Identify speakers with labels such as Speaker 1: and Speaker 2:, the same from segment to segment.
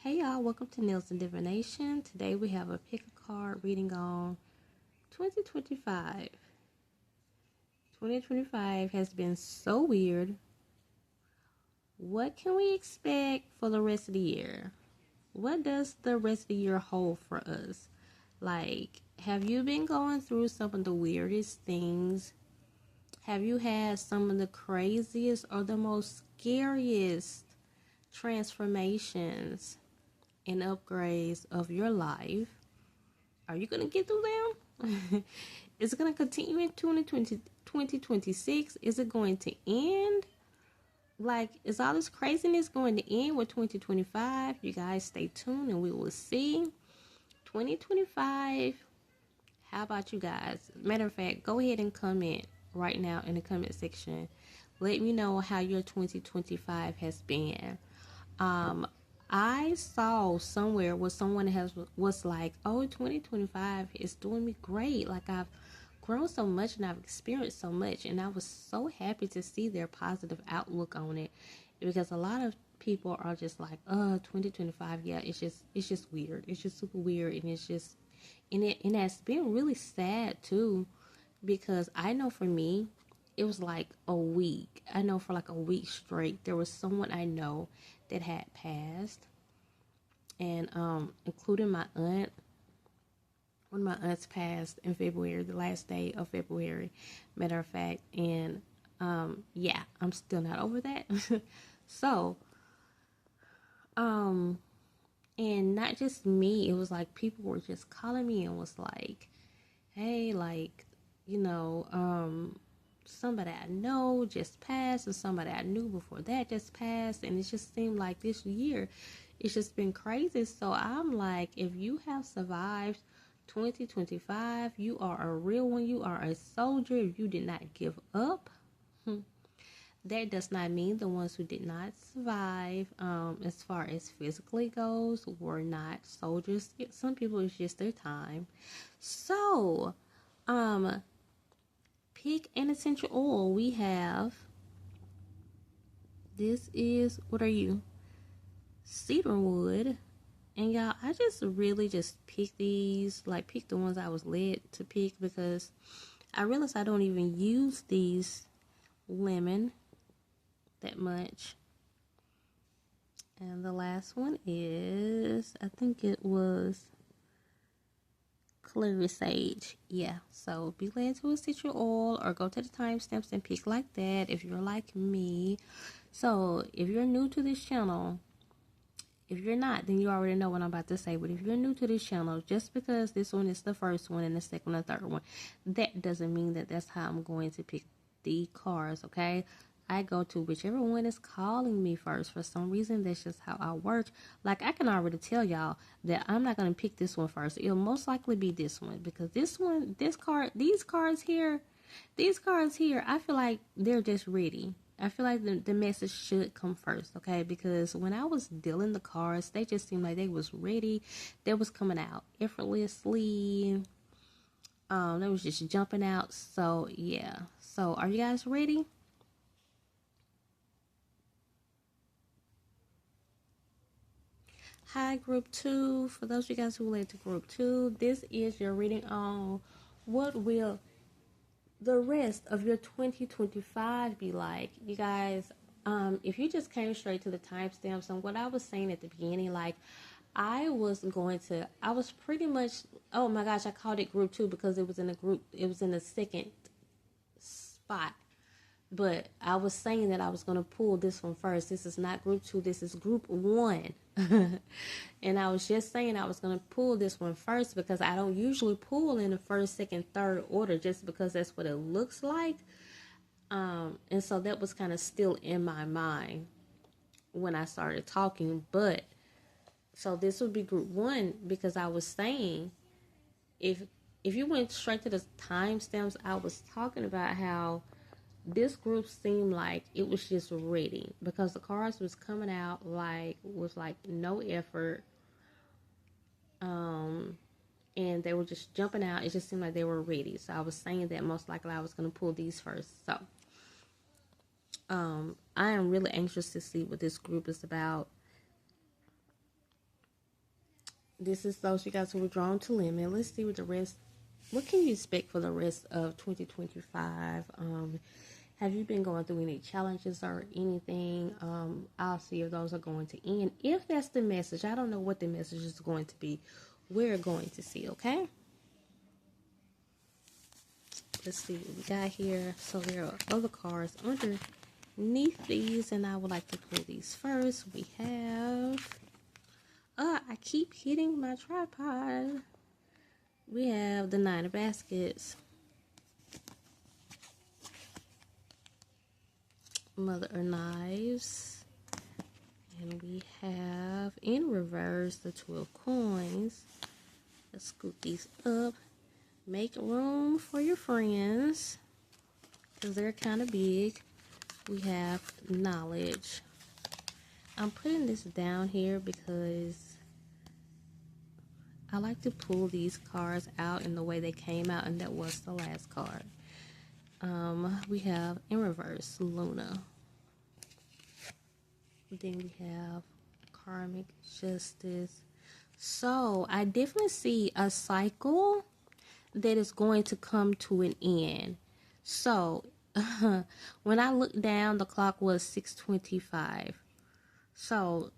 Speaker 1: Hey y'all, welcome to Nails and Divination. Today we have a pick a card reading on 2025. 2025 has been so weird. What can we expect for the rest of the year? What does the rest of the year hold for us? Like, have you been going through some of the weirdest things? Have you had some of the craziest or the most scariest transformations and upgrades of your life? Are you going to get through them? Is it going to continue in 2026? Is it going to end? Like, is all this craziness going to end with 2025? You guys stay tuned and we will see. 2025, how about you guys? Matter of fact, go ahead and comment right now in the comment section. Let me know how your 2025 has been. I saw somewhere where someone was like, "Oh, 2025 is doing me great. Like I've grown so much and I've experienced so much," and I was so happy to see their positive outlook on it, because a lot of people are just like, 2025, yeah, it's just weird. It's just super weird, and and that's been really sad too, because I know for me, it was like a week. I know for like a week straight, there was someone I know that had passed, and including my aunt. One of my aunts passed in February, the last day of February, matter of fact, and yeah, I'm still not over that. So, and not just me, it was like people were just calling me and was like, "Hey, like, you know, somebody I know just passed, and somebody I knew before that just passed," and it just seemed like this year it's just been crazy. So I'm like, if you have survived 2025, you are a real one. You are a soldier. If you did not give up, that does not mean the ones who did not survive, as far as physically goes, were not soldiers. Some people, it's just their time. So, pick an essential oil. We have, this is, what are you? Cedarwood. And y'all, I just really just pick these, like pick the ones I was led to pick, because I realized I don't even use these lemon that much. And the last one is, I think it was clary sage. Yeah, so be led to essential oil or go to the timestamps and pick like that if you're like me. So if you're new to this channel, if you're not, then you already know what I'm about to say. But if you're new to this channel, just because this one is the first one and the second and third one, that doesn't mean that that's how I'm going to pick the cards, okay? I go to whichever one is calling me first. For some reason, that's just how I work. Like, I can already tell y'all that I'm not going to pick this one first. It'll most likely be this one, because this one, these cards here, I feel like they're just ready. I feel like the message should come first, okay? Because when I was dealing the cards, they just seemed like they was ready. They was coming out effortlessly. They was just jumping out. So, yeah. So, are you guys ready? Hi, Group 2. For those of you guys who relate to Group 2, this is your reading on what will the rest of your 2025 be like. You guys, if you just came straight to the timestamps and what I was saying at the beginning, like, I was pretty much, oh my gosh, I called it Group 2 because it was in the second spot. But I was saying that I was going to pull this one first. This is not Group 2, this is Group 1. And I was just saying I was going to pull this one first, because I don't usually pull in the first, second, third order, just because that's what it looks like. And so that was kind of still in my mind when I started talking. But so this would be Group 1, because I was saying, if you went straight to the timestamps, I was talking about how this group seemed like it was just ready, because the cards was coming out like with like no effort, and they were just jumping out. It just seemed like they were ready. So I was saying that most likely I was going to pull these first. So I am really anxious to see what this group is about. This is those you guys who were drawn to limit. Let's see what the rest. What can you expect for the rest of 2025? Have you been going through any challenges or anything? I'll see if those are going to end. If that's the message, I don't know what the message is going to be. We're going to see, okay? Let's see what we got here. So there are other cards underneath these, and I would like to pull these first. We have... I keep hitting my tripod. We have the Nine of Baskets. Mother of Knives. And we have, in reverse, the Two of Coins. Let's scoop these up. Make room for your friends, because they're kind of big. We have Knowledge. I'm putting this down here because I like to pull these cards out in the way they came out, and that was the last card. We have, in reverse, Luna. Then we have Karmic Justice. So I definitely see a cycle that is going to come to an end. So when I looked down, the clock was 6:25. So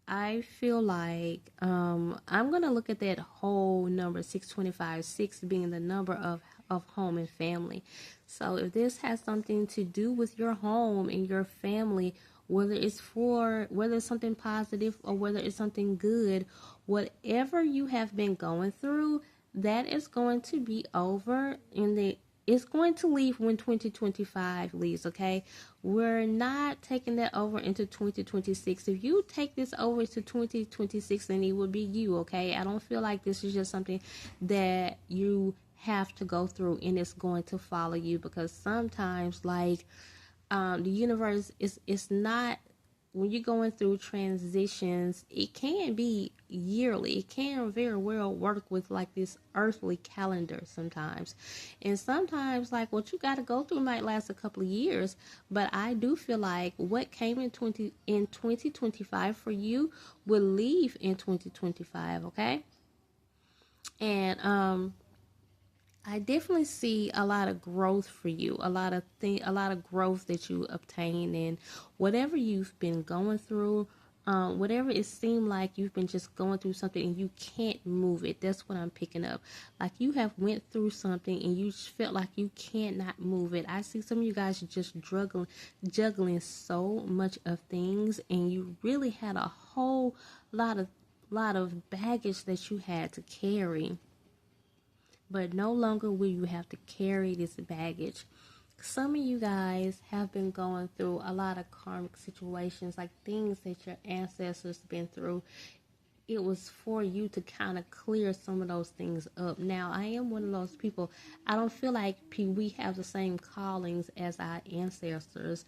Speaker 1: I feel like I'm going to look at that whole number, 625, 6 being the number of home and family. So if this has something to do with your home and your family, whether it's something positive or whether it's something good, whatever you have been going through, that is going to be over it's going to leave when 2025 leaves, okay? We're not taking that over into 2026. If you take this over into 2026, then it will be you, okay? I don't feel like this is just something that you have to go through and it's going to follow you, because sometimes, like, the universe is not, when you're going through transitions, it can be yearly. It can very well work with like this earthly calendar sometimes. And sometimes like what you got to go through might last a couple of years. But I do feel like what came in 2025 for you will leave in 2025, okay? And I definitely see a lot of growth for you, a lot of growth that you obtain, and whatever you've been going through, whatever it seemed like you've been just going through something and you can't move it. That's what I'm picking up. Like you have went through something and you just felt like you cannot move it. I see some of you guys just juggling so much of things, and you really had a whole lot of baggage that you had to carry. But no longer will you have to carry this baggage. Some of you guys have been going through a lot of karmic situations, like things that your ancestors been through. It was for you to kind of clear some of those things up. Now, I am one of those people. I don't feel like we have the same callings as our ancestors.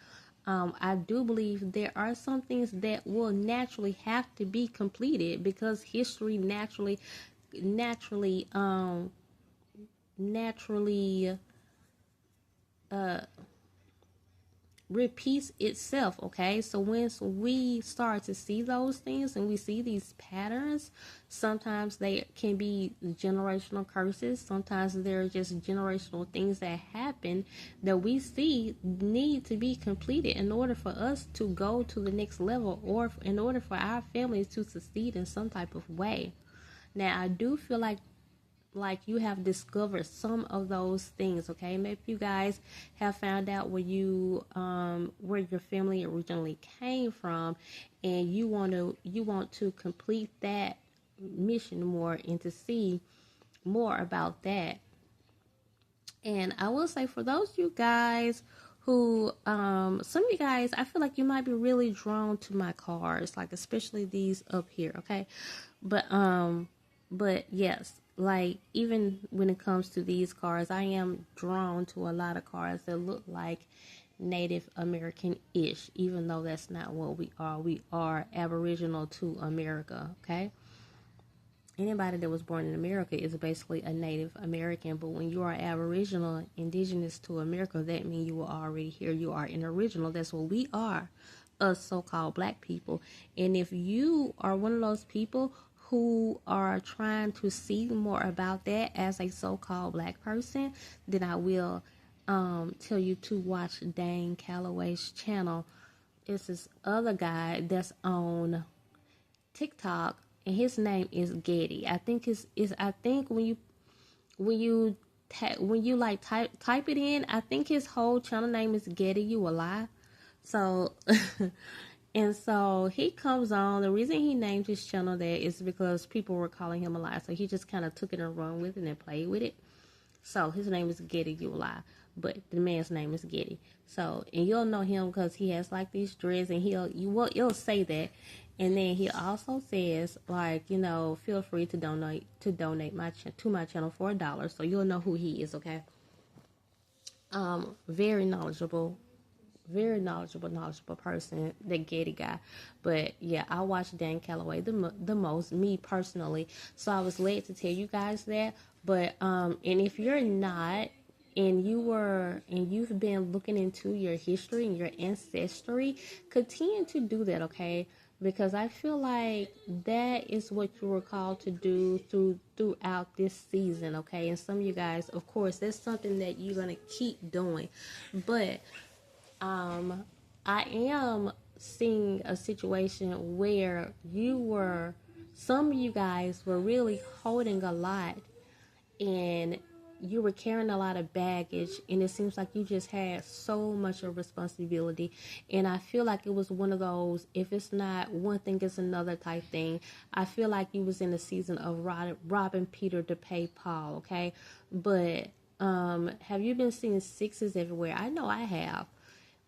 Speaker 1: I do believe there are some things that will naturally have to be completed, because history naturally repeats itself, okay? So once we start to see those things and we see these patterns, sometimes they can be generational curses. Sometimes they're just generational things that happen that we see need to be completed in order for us to go to the next level, or in order for our families to succeed in some type of way. Now, I do feel like you have discovered some of those things, okay? Maybe you guys have found out where your family originally came from, and you want to complete that mission more and to see more about that. And I will say, for those of you guys who some of you guys, I feel like you might be really drawn to my cards, like especially these up here, okay? But yes, like even when it comes to these cards, I am drawn to a lot of cards that look like Native American-ish, even though that's not what we are. We are Aboriginal to America, okay? Anybody that was born in America is basically a Native American, but when you are Aboriginal, indigenous to America, that means you were already here. You are an original. That's what we are, us so-called black people. And if you are one of those people who are trying to see more about that as a so-called black person, then I will tell you to watch Dane Calloway's channel. It's this other guy that's on TikTok, and his name is Getty. I think I think when you like type it in, I think his whole channel name is Getty You a Lie. So and so he comes on. The reason he named his channel that is because people were calling him a lie. So he just kind of took it and run with it and played with it. So his name is Getty You a Lie, but the man's name is Getty. So, and you'll know him because he has like these dreads, and he'll say that, and then he also says like, you know, feel free to donate to my channel for $1. So you'll know who he is. Okay. Very knowledgeable, knowledgeable person, that Getty guy. But yeah, I watch Dan Calloway the most, me personally. So I was led to tell you guys that. But and if you're not, and you've been looking into your history and your ancestry, continue to do that, okay? Because I feel like that is what you were called to do throughout this season, okay? And some of you guys, of course, that's something that you're gonna keep doing. But I am seeing a situation where some of you guys were really holding a lot, and you were carrying a lot of baggage, and it seems like you just had so much of responsibility. And I feel like it was one of those, if it's not one thing, it's another type thing. I feel like you was in a season of robbing Peter to pay Paul, okay? But have you been seeing sixes everywhere? I know I have.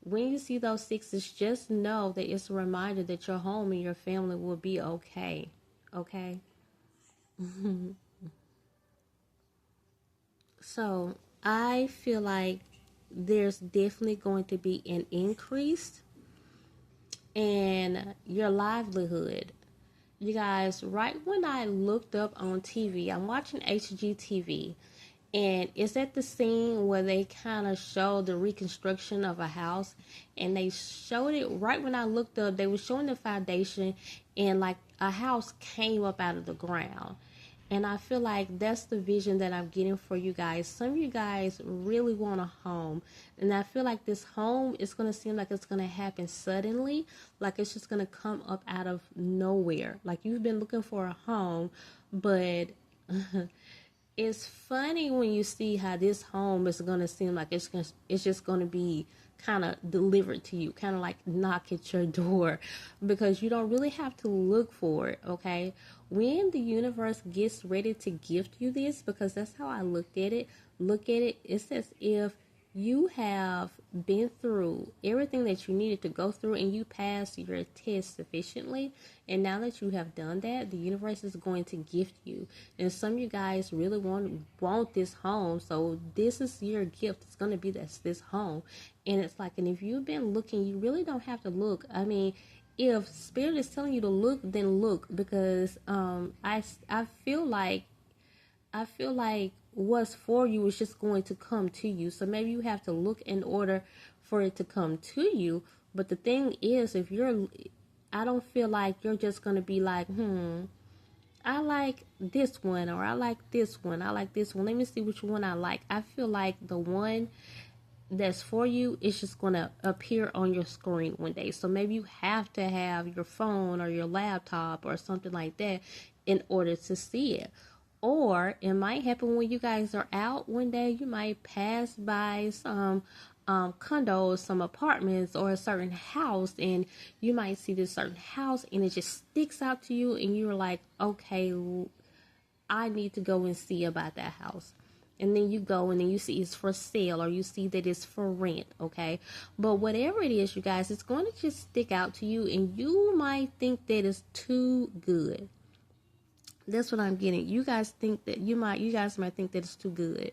Speaker 1: When you see those sixes, just know that it's a reminder that your home and your family will be okay. Okay? So I feel like there's definitely going to be an increase in your livelihood. You guys, right when I looked up on TV, I'm watching HGTV, and it's at the scene where they kind of show the reconstruction of a house, and they showed it right when I looked up. They were showing the foundation, and like a house came up out of the ground. And I feel like that's the vision that I'm getting for you guys. Some of you guys really want a home. And I feel like this home is going to seem like it's going to happen suddenly. Like it's just going to come up out of nowhere. Like you've been looking for a home, but it's funny when you see how this home is going to seem like it's just going to be kind of delivered to you, kind of like knock at your door, because you don't really have to look for it, okay? When the universe gets ready to gift you this, because that's how I look at it, it's as if you have been through everything that you needed to go through, and you passed your test sufficiently. And now that you have done that, the universe is going to gift you. And some of you guys really want this home, so this is your gift. It's going to be this home. And it's like, and if you've been looking, you really don't have to look. I mean, if spirit is telling you to look, then look, because I feel like what's for you is just going to come to you. So maybe you have to look in order for it to come to you. But the thing is, I don't feel like you're just going to be like, I like this one, or I like this one. I like this one. Let me see which one I like. I feel like the one that's for you is just going to appear on your screen one day. So maybe you have to have your phone or your laptop or something like that in order to see it. Or it might happen when you guys are out one day. You might pass by some condos, some apartments, or a certain house, and you might see this certain house and it just sticks out to you, and you're like, okay, I need to go and see about that house. And then you go and then you see it's for sale, or you see that it's for rent, okay? But whatever it is, you guys, it's going to just stick out to you, and you might think that it's too good. That's what I'm getting. You guys might think that it's too good,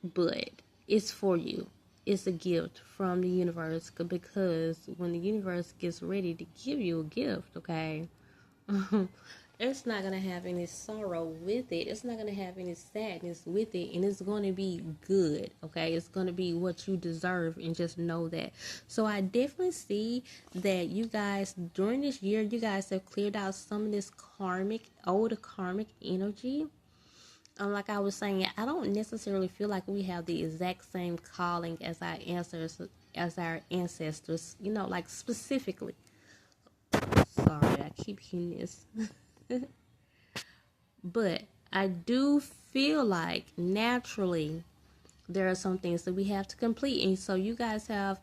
Speaker 1: but it's for you. It's a gift from the universe, because when the universe gets ready to give you a gift, okay, it's not going to have any sorrow with it. It's not going to have any sadness with it. And it's going to be good. Okay. It's going to be what you deserve. And just know that. So I definitely see that you guys, during this year, you guys have cleared out some of this older karmic energy. Like I was saying, I don't necessarily feel like we have the exact same calling as our ancestors, like specifically. Sorry, I keep hearing this. But I do feel like naturally there are some things that we have to complete. And so you guys have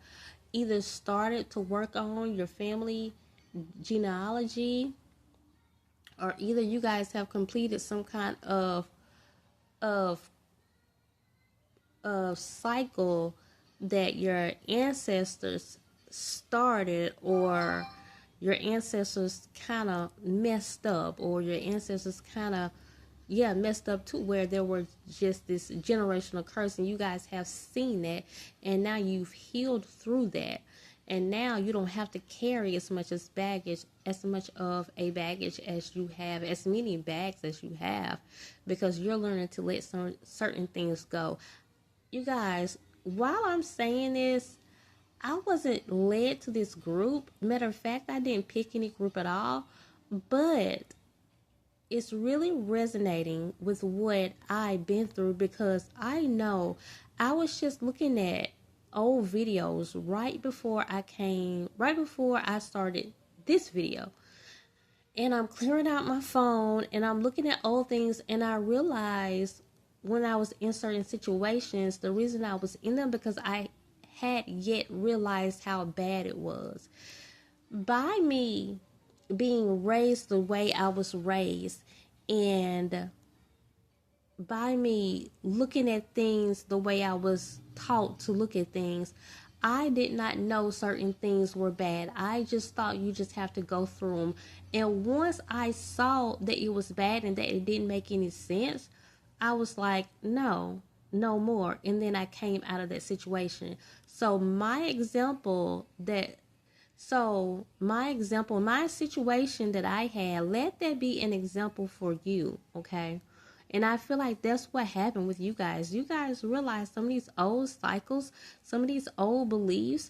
Speaker 1: either started to work on your family genealogy, or either you guys have completed some kind of cycle that your ancestors started, or your ancestors kind of messed up, or your ancestors kind of messed up too, where there was just this generational curse, and you guys have seen that, and now you've healed through that, and now you don't have to carry as much of a baggage as you have, as many bags as you have, because you're learning to let certain things go. You guys, while I'm saying this, I wasn't led to this group. Matter of fact, I didn't pick any group at all, but it's really resonating with what I've been through, because I know I was just looking at old videos right before I started this video. And I'm clearing out my phone and I'm looking at old things, and I realized when I was in certain situations, the reason I was in them because I had yet realized how bad it was. By me being raised the way I was raised, and by me looking at things the way I was taught to look at things, I did not know certain things were bad. I just thought you just have to go through them. And once I saw that it was bad and that it didn't make any sense, I was like, no more. And then I came out of that situation. So my situation that I had, let that be an example for you, okay? And I feel like that's what happened with you guys. You guys realize some of these old cycles, some of these old beliefs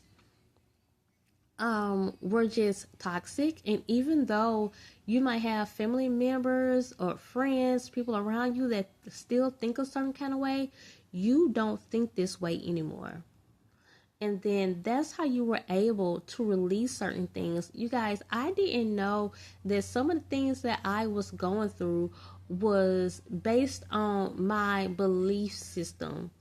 Speaker 1: were just toxic. And even though you might have family members or friends, people around you that still think a certain kind of way, you don't think this way anymore. And then that's how you were able to release certain things. You guys, I didn't know that some of the things that I was going through was based on my belief system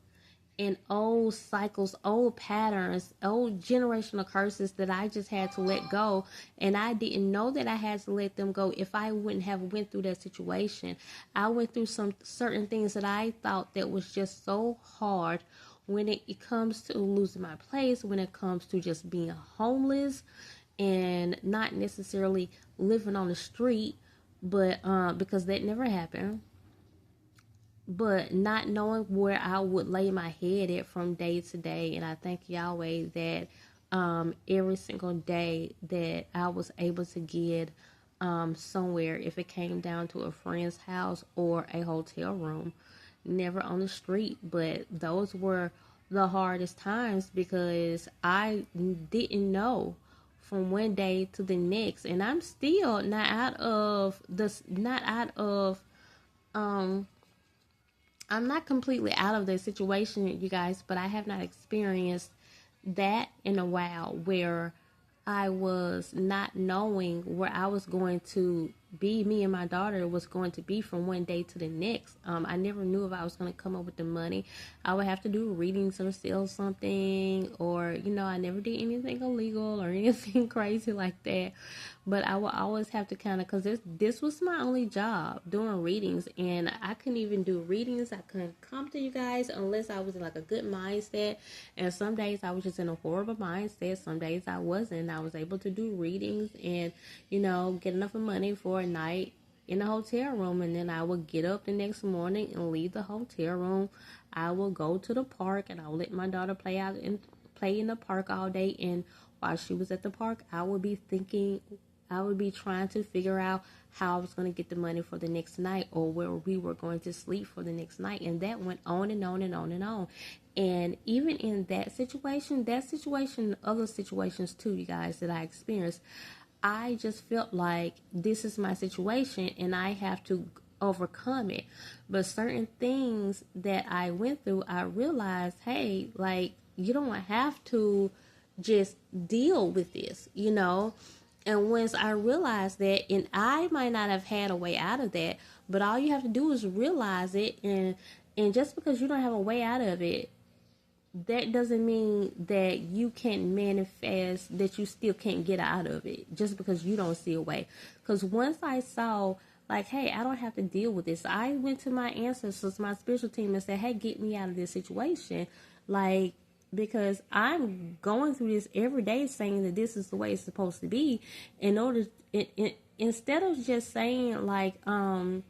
Speaker 1: and old cycles, old patterns, old generational curses that I just had to let go. And I didn't know that I had to let them go if I wouldn't have went through that situation. I went through some certain things that I thought that was just so hard when it comes to losing my place, when it comes to just being homeless and not necessarily living on the street, but because that never happened. But not knowing where I would lay my head at from day to day. And I thank Yahweh that every single day that I was able to get somewhere, if it came down to a friend's house or a hotel room, never on the street. But those were the hardest times because I didn't know from one day to the next. And I'm still I'm not completely out of the situation, you guys, but I have not experienced that in a while, where I was not knowing where I was going to be, me and my daughter was going to be from one day to the next. I never knew if I was going to come up with the money. I would have to do readings or sell something, or, I never did anything illegal or anything crazy like that. But I would always have to kind of, because this was my only job, doing readings, and I couldn't even do readings. I couldn't come to you guys unless I was in like a good mindset. And some days I was just in a horrible mindset. Some days I wasn't. I was able to do readings and, get enough of money for a night in a hotel room. And then I would get up the next morning and leave the hotel room. I will go to the park and I will let my daughter play in the park all day. And while she was at the park, I would be thinking I would be trying to figure out how I was going to get the money for the next night, or where we were going to sleep for the next night. And that went on and on and on and on. And even in that situation, other situations too, you guys, that I experienced, I just felt like this is my situation and I have to overcome it. But certain things that I went through, I realized, hey, like, you don't have to just deal with this, you know? And once I realized that, and I might not have had a way out of that, but all you have to do is realize it, and just because you don't have a way out of it, that doesn't mean that you can't manifest, that you still can't get out of it just because you don't see a way. Because once I saw, like, hey, I don't have to deal with this, I went to my ancestors, my spiritual team, and said, hey, get me out of this situation. Like, because I'm going through this every day saying that this is the way it's supposed to be. In order, instead of just saying, like, help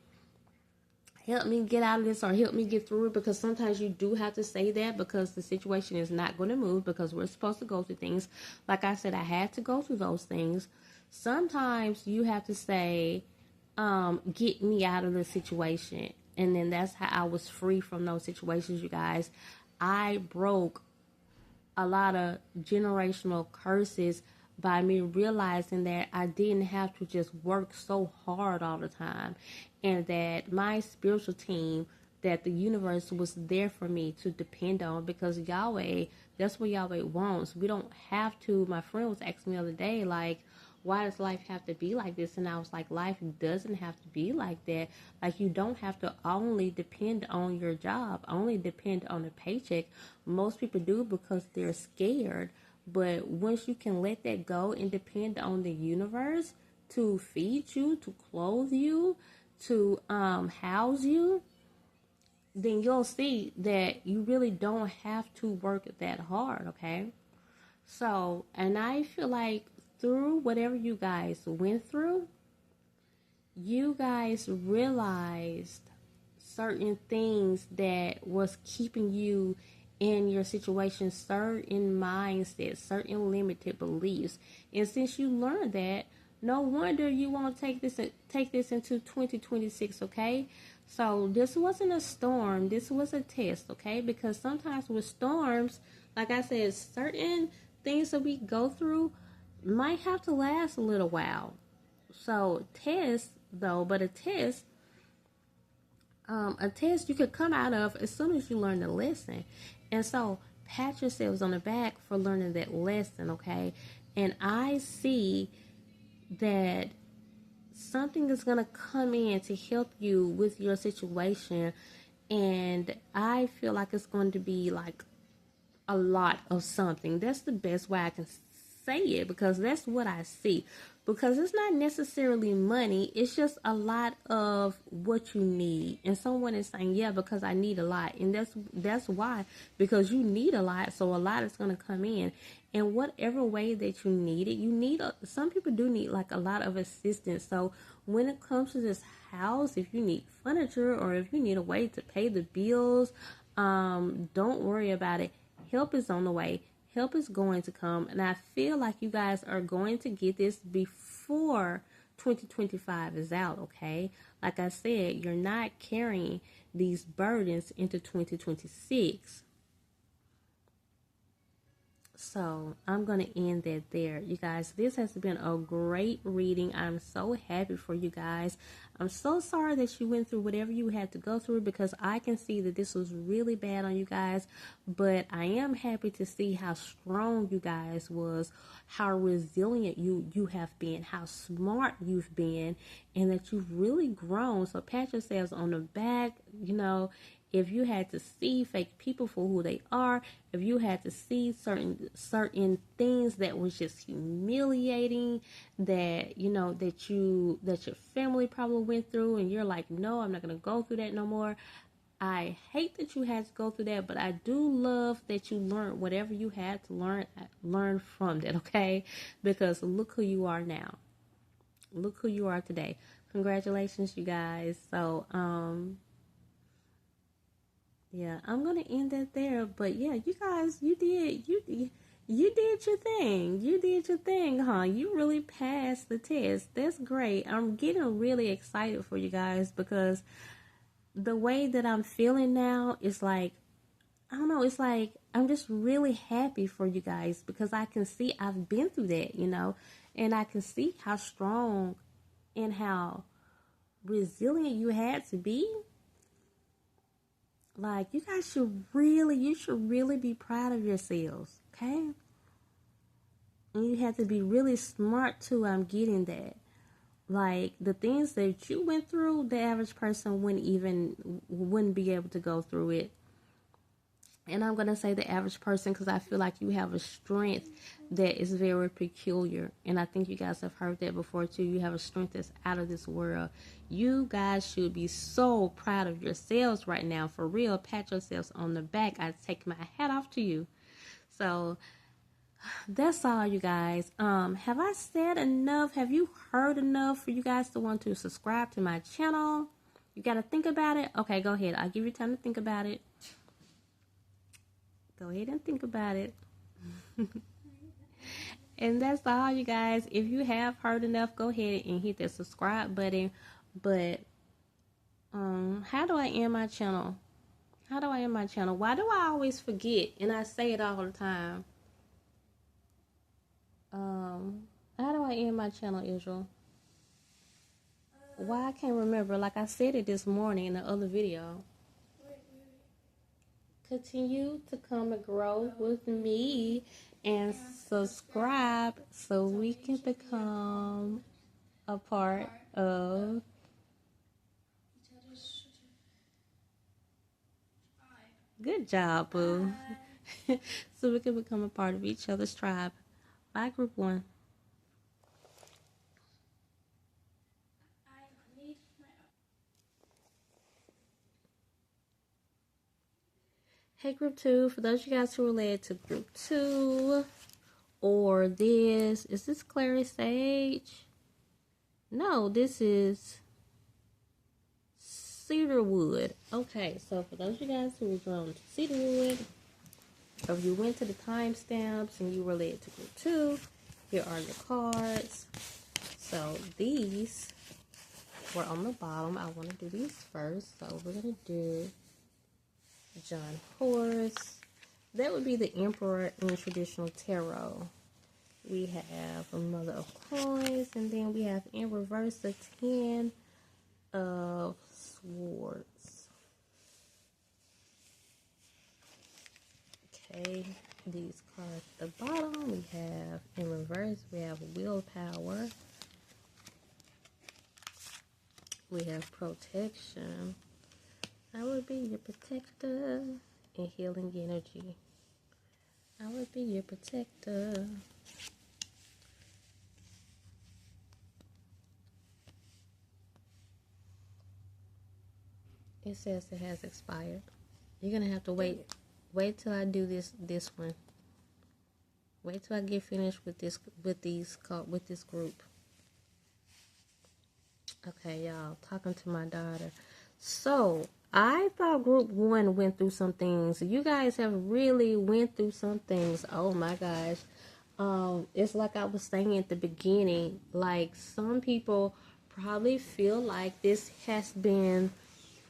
Speaker 1: me get out of this or help me get through it, because sometimes you do have to say that because the situation is not going to move, because we're supposed to go through things. Like I said, I had to go through those things. Sometimes you have to say, get me out of the situation. And then that's how I was free from those situations, you guys. I broke a lot of generational curses by me realizing that I didn't have to just work so hard all the time, and that my spiritual team, that the universe was there for me to depend on, because Yahweh, that's what Yahweh wants. We don't have to. My friend was asking me the other day, like, why does life have to be like this? And I was like, life doesn't have to be like that. Like, you don't have to only depend on your job, only depend on a paycheck. Most people do because they're scared. But once you can let that go and depend on the universe to feed you, to clothe you, to house you, then you'll see that you really don't have to work that hard, okay? So, and I feel like through whatever you guys went through, you guys realized certain things that was keeping you in your situation, certain mindsets, certain limited beliefs. And since you learned that, no wonder you won't take this into 2026, okay? So this wasn't a storm, this was a test, okay? Because sometimes with storms, like I said, certain things that we go through might have to last a little while. So test though, but a test you could come out of as soon as you learn the lesson. And so pat yourselves on the back for learning that lesson, okay? And I see that something is going to come in to help you with your situation, and I feel like it's going to be like a lot of something. That's the best way I can say it, because that's what I see. Because it's not necessarily money, it's just a lot of what you need. And someone is saying, yeah, because I need a lot. And that's why, because you need a lot, so a lot is going to come in. And whatever way that you need it, some people do need like a lot of assistance. So when it comes to this house, if you need furniture or if you need a way to pay the bills, don't worry about it. Help is on the way. Help is going to come. And I feel like you guys are going to get this before 2025 is out, okay? Like I said, you're not carrying these burdens into 2026. So I'm going to end that there. You guys, this has been a great reading. I'm so happy for you guys. I'm so sorry that you went through whatever you had to go through, because I can see that this was really bad on you guys. But I am happy to see how strong you guys was, how resilient you have been, how smart you've been, and that you've really grown. So pat yourselves on the back, you know. If you had to see fake people for who they are, if you had to see certain things that was just humiliating, that you know that your family probably went through, and you're like, no, I'm not gonna go through that no more. I hate that you had to go through that, but I do love that you learned whatever you had to learn from that, okay? Because look who you are now. Look who you are today. Congratulations, you guys. So, yeah, I'm going to end that there. But yeah, you guys, you did You did your thing. You did your thing, huh? You really passed the test. That's great. I'm getting really excited for you guys because the way that I'm feeling now is like, I don't know, it's like I'm just really happy for you guys because I can see I've been through that, and I can see how strong and how resilient you had to be. Like, you guys you should really be proud of yourselves, okay? And you have to be really smart too. I'm getting that. Like, the things that you went through, the average person wouldn't be able to go through it. And I'm going to say the average person because I feel like you have a strength that is very peculiar. And I think you guys have heard that before too. You have a strength that's out of this world. You guys should be so proud of yourselves right now. For real, pat yourselves on the back. I take my hat off to you. So that's all, you guys. Have I said enough? Have you heard enough for you guys to want to subscribe to my channel? You got to think about it. Okay, go ahead. I'll give you time to think about it. Go ahead and think about it. And that's all, you guys. If you have heard enough, go ahead and hit that subscribe button. But how do I end my channel? How do I end my channel? Why do I always forget? And I say it all the time. How do I end my channel, Israel? Why I can't remember? Like I said it this morning in the other video. Continue to come and grow with me and subscribe so we can become a part of. Good job, boo. So we can become a part of each other's tribe. Bye, group 1. Hey, group 2. For those of you guys who related to group 2 or is this Clary Sage? No, this is Cedarwood. Okay, so for those of you guys who were drawn to Cedarwood, or if you went to the timestamps and you related to group 2, here are your cards. So these were on the bottom. I want to do these first. So we're going to do John Horse. That would be the Emperor in traditional tarot. We have a Mother of Coins, and then we have in reverse the 10 of Swords. Okay, these cards at the bottom, we have in reverse, we have Willpower. We have Protection. I would be your protector and healing energy. I would be your protector. It says it has expired. You're gonna have to wait till I do this one. Wait till I get finished with this group. Okay, y'all, talking to my daughter. So I thought group 1 went through some things. You guys have really went through some things. Oh my gosh. It's like I was saying at the beginning, like some people probably feel like this has been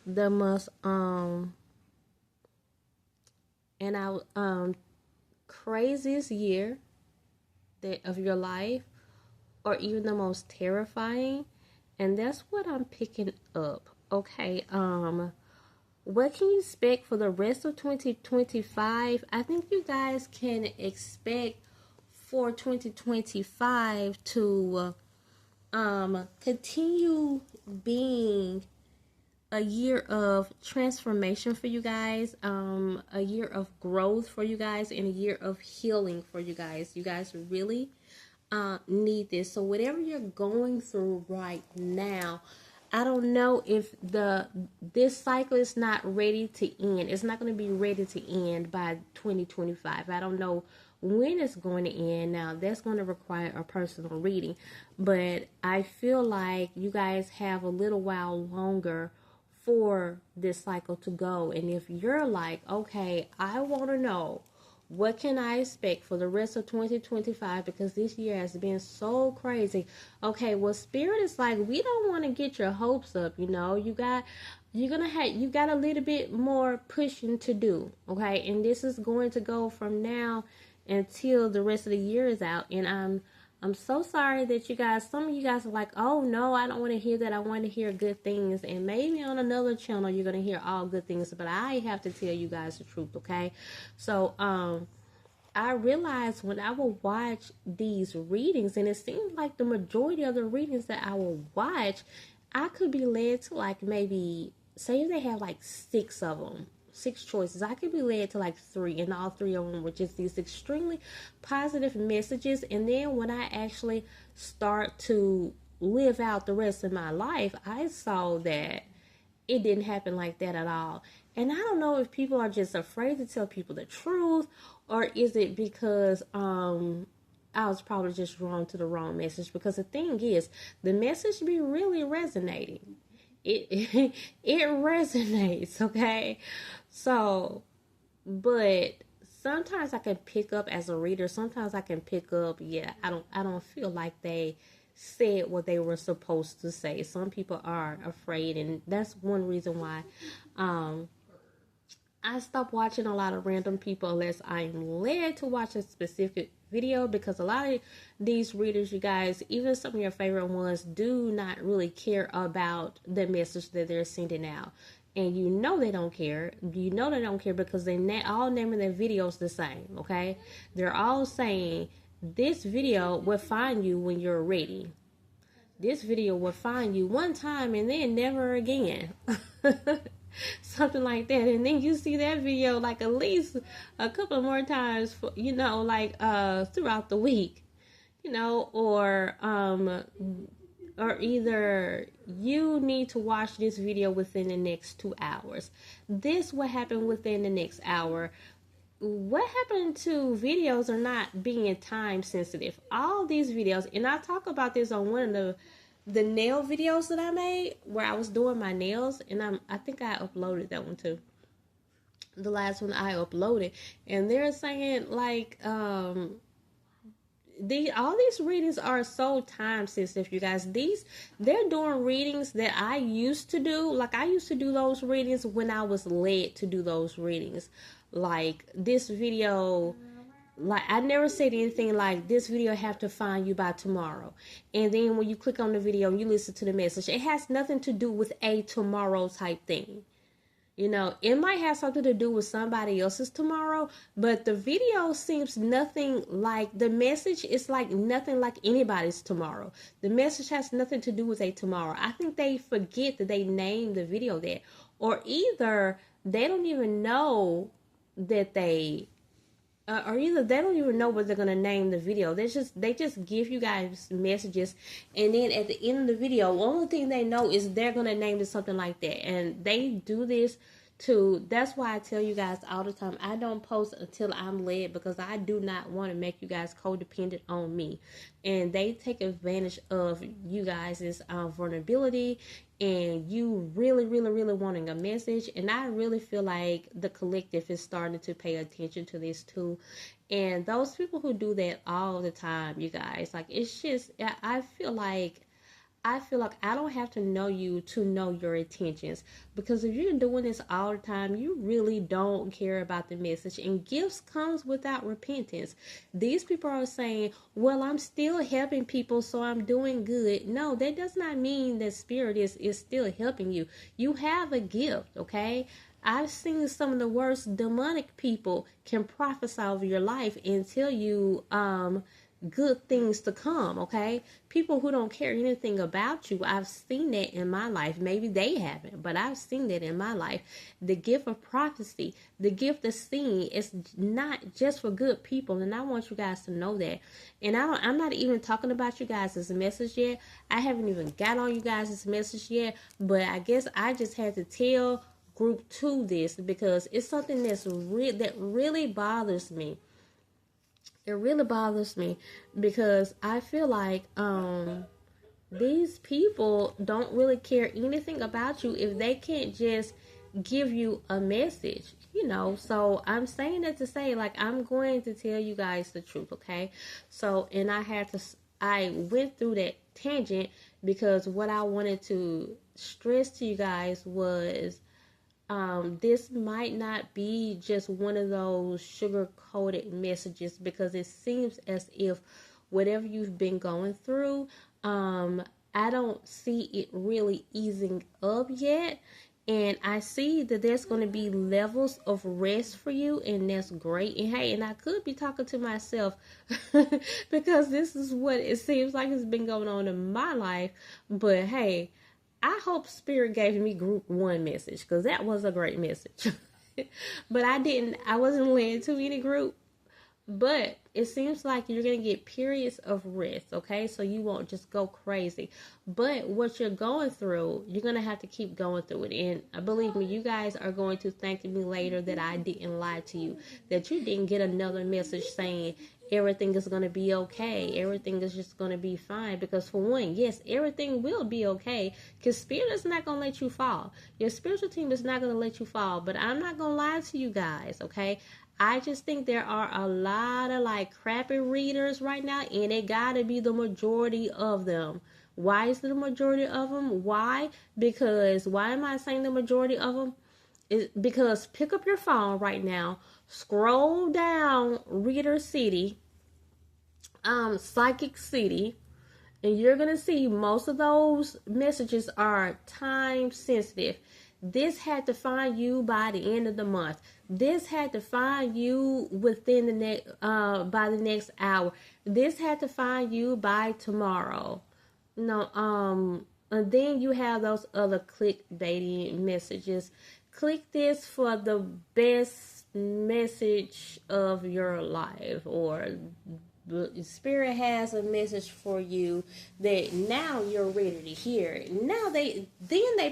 Speaker 1: the most craziest year of your life, or even the most terrifying. And that's what I'm picking up. Okay, what can you expect for the rest of 2025? I think you guys can expect for 2025 to continue being a year of transformation for you guys, a year of growth for you guys, and a year of healing for you guys. You guys really need this. So whatever you're going through right now, I don't know if this cycle is not ready to end. It's not going to be ready to end by 2025. I don't know when it's going to end. Now, that's going to require a personal reading. But I feel like you guys have a little while longer for this cycle to go. And if you're like, okay, I want to know What can I expect for the rest of 2025? Because this year has been so crazy. Okay, well, Spirit is like, we don't want to get your hopes up. You know, you got a little bit more pushing to do. Okay, and this is going to go from now until the rest of the year is out. And I'm so sorry that some of you guys are like, oh no, I don't want to hear that. I want to hear good things. And maybe on another channel, you're going to hear all good things. But I have to tell you guys the truth, okay? So, I realized when I will watch these readings, and it seems like the majority of the readings that I will watch, I could be led to like maybe, say they have like 6 of them. 6 choices. I could be led to like 3, and all 3 of them were just these extremely positive messages. And then when I actually start to live out the rest of my life, I saw that it didn't happen like that at all. And I don't know if people are just afraid to tell people the truth, or is it because I was probably just drawn to the wrong message. Because the thing is, the message be really resonating. It resonates, okay? So, but sometimes I can pick up as a reader. Sometimes I can pick up, I don't feel like they said what they were supposed to say. Some people are afraid, and that's one reason why I stop watching a lot of random people unless I'm led to watch a specific video, because a lot of these readers, you guys, even some of your favorite ones, do not really care about the message that they're sending out. And you know they don't care. You know they don't care because they all naming their videos the same, okay? They're all saying, this video will find you when you're ready. This video will find you one time and then never again. Something like that. And then you see that video like at least a couple more times, for, throughout the week, or either you need to watch this video within the next 2 hours. This will happen within the next hour. What happened to videos are not being time sensitive? All these videos, and I talk about this on one of the nail videos that I made where I was doing my nails, and I think I uploaded that one too. The last one I uploaded, and they're saying like all these readings are so time sensitive, you guys. They're doing readings that I used to do. Like I used to do those readings when I was led to do those readings. Like this video, like I never said anything like this video have to find you by tomorrow. And then when you click on the video and you listen to the message, it has nothing to do with a tomorrow type thing. It might have something to do with somebody else's tomorrow, but the video seems nothing like, the message is like nothing like anybody's tomorrow. The message has nothing to do with a tomorrow. I think they forget that they named the video that, or either they don't even know that or either they don't even know what they're gonna name the video. They just give you guys messages, and then at the end of the video, the only thing they know is they're gonna name it something like that. And they do this that's why I tell you guys all the time, I don't post until I'm led, because I do not want to make you guys codependent on me. And they take advantage of you guys' vulnerability, and you really, really, really wanting a message. And I really feel like the collective is starting to pay attention to this too. And those people who do that all the time, you guys, like, it's just, I feel like I don't have to know you to know your intentions, because if you're doing this all the time, you really don't care about the message. And gifts comes without repentance. These people are saying, well, I'm still helping people, so I'm doing good. No, that does not mean that Spirit is still helping you. You have a gift, okay? I've seen some of the worst demonic people can prophesy over your life and tell you good things to come, okay? People who don't care anything about you, I've seen that in my life. Maybe they haven't, but I've seen that in my life. The gift of prophecy, the gift of seeing, is not just for good people, and I want you guys to know that. And I'm not even talking about you guys as a message yet. I haven't even got on you guys as a message yet, but I guess I just had to tell group 2 this, because it's something that really bothers me. It really bothers me, because I feel like these people don't really care anything about you if they can't just give you a message, you know. So I'm saying that to say, like, I'm going to tell you guys the truth, okay? So, and I went through that tangent because what I wanted to stress to you guys was this might not be just one of those sugar-coated messages, because it seems as if whatever you've been going through, I don't see it really easing up yet. And I see that there's going to be levels of rest for you, and that's great. And hey, and I could be talking to myself because this is what it seems like has been going on in my life. But hey, I hope Spirit gave me group 1 message, because that was a great message. But I wasn't led to any group. But it seems like you're going to get periods of rest, okay? So you won't just go crazy. But what you're going through, you're going to have to keep going through it. And believe me, you guys are going to thank me later that I didn't lie to you, that you didn't get another message saying everything is going to be okay. Everything is just going to be fine. Because for one, yes, everything will be okay, because Spirit is not going to let you fall. Your spiritual team is not going to let you fall. But I'm not going to lie to you guys, okay? I just think there are a lot of like crappy readers right now, and it gotta be the majority of them. Why is it the majority of them? Why? Because, why am I saying the majority of them? Is because pick up your phone right now, scroll down Reader City, Psychic City, and you're gonna see most of those messages are time sensitive. This had to find you by the end of the month. This had to find you within the next by the next hour. This had to find you by tomorrow. No, and then you have those other clickbaity messages. Click this for the best message of your life, or Spirit has a message for you that now you're ready to hear. Now they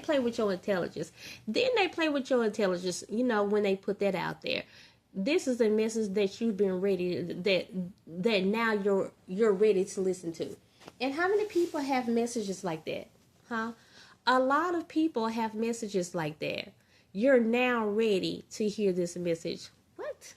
Speaker 1: play with your intelligence. Then they play with your intelligence, you know, when they put that out there. This is a message that you've been ready, that now you're ready to listen to. And how many people have messages like that? Huh? A lot of people have messages like that. You're now ready to hear this message. What?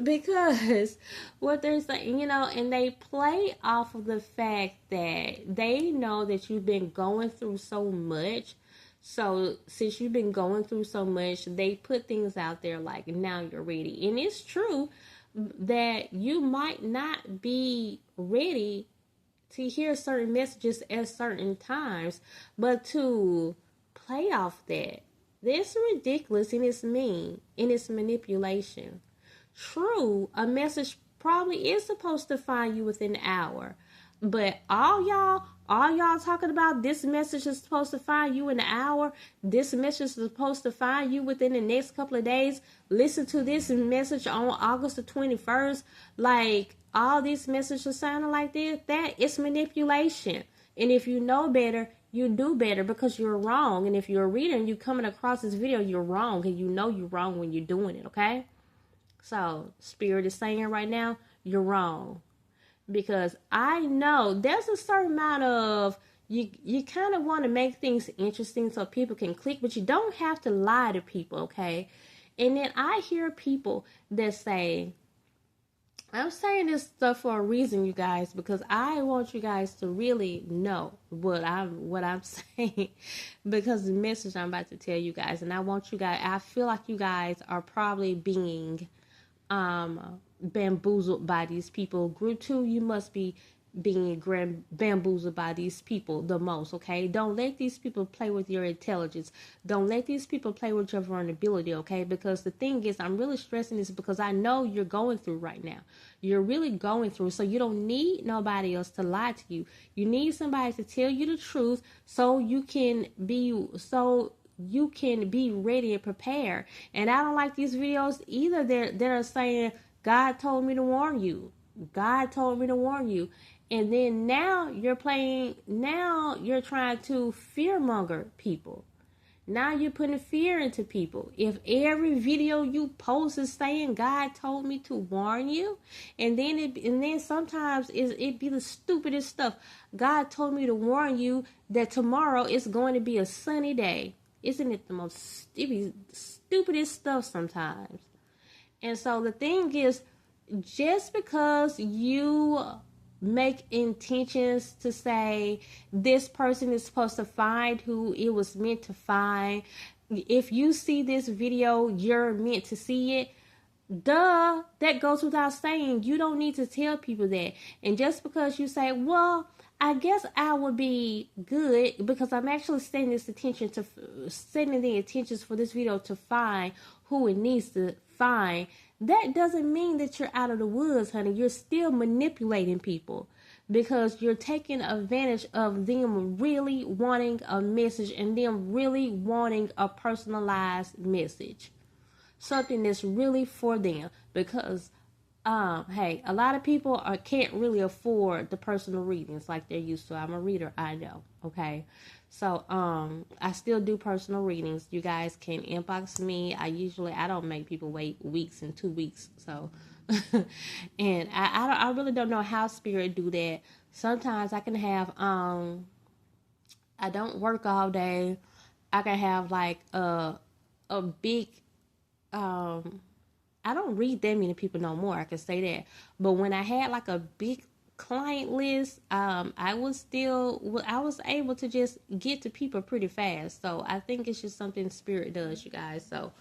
Speaker 1: Because what they're saying, you know, and they play off of the fact that they know that you've been going through so much. So since you've been going through so much, they put things out there like, now you're ready. And it's true that you might not be ready to hear certain messages at certain times, but to play off that, that's ridiculous, and it's mean, and it's manipulation. True, a message probably is supposed to find you within an hour, but all y'all talking about, this message is supposed to find you in an hour, this message is supposed to find you within the next couple of days. Listen to this message on August the 21st. Like, all these messages sounding like this, that is manipulation. And if you know better, you do better, because you're wrong. And if you're a reader and you're coming across this video, you're wrong, and you know you're wrong when you're doing it, okay? So, Spirit is saying right now, you're wrong. Because I know there's a certain amount of, you kind of want to make things interesting so people can click, but you don't have to lie to people, okay? And then I hear people that say, I'm saying this stuff for a reason, you guys, because I want you guys to really know what I'm saying, because the message I'm about to tell you guys, and I want you guys, I feel like you guys are probably being bamboozled by these people. Group 2, you must be being bamboozled by these people the most, okay? Don't let these people play with your intelligence. Don't let these people play with your vulnerability, okay? Because the thing is, I'm really stressing this because I know you're going through right now. You're really going through, so you don't need nobody else to lie to you. You need somebody to tell you the truth so you can be ready and prepared. And I don't like these videos either. They're saying, God told me to warn you. God told me to warn you. And then now you're trying to fearmonger people. Now you're putting fear into people. If every video you post is saying, God told me to warn you, and then sometimes it be the stupidest stuff. God told me to warn you that tomorrow is going to be a sunny day. Isn't it the most stupidest stuff sometimes? And so the thing is, just because you make intentions to say this person is supposed to find who it was meant to find, if you see this video, you're meant to see it. Duh, that goes without saying. You don't need to tell people that. And just because you say, well, I guess I would be good because I'm actually setting the intentions for this video to find who it needs to find, that doesn't mean that you're out of the woods, honey. You're still manipulating people because you're taking advantage of them really wanting a message and them really wanting a personalized message. Something that's really for them, because hey, a lot of people can't really afford the personal readings like they're used to. I'm a reader, I know, okay? So I still do personal readings. You guys can inbox me. I don't make people wait weeks and 2 weeks, so and I really don't know how spirit do that. Sometimes I can have I don't work all day. I can have like a big I don't read that many people no more, I can say that. But when I had like a big client list, I was able to just get to people pretty fast. So I think it's just something spirit does, you guys. So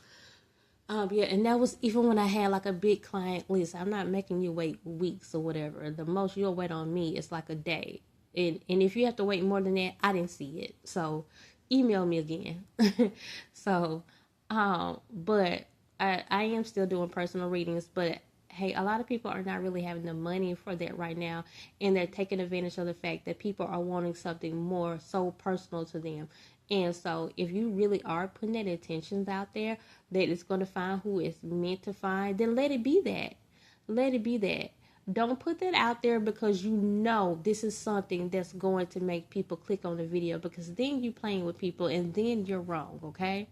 Speaker 1: yeah, and that was even when I had like a big client list. I'm not making you wait weeks or whatever. The most you'll wait on me is like a day. And if you have to wait more than that, I didn't see it. So email me again. So but I am still doing personal readings, but hey, a lot of people are not really having the money for that right now, and they're taking advantage of the fact that people are wanting something more so personal to them. And so if you really are putting that intentions out there that it's going to find who it's meant to find, then let it be that. Let it be that. Don't put that out there because you know this is something that's going to make people click on the video, because then you're playing with people and then you're wrong, okay?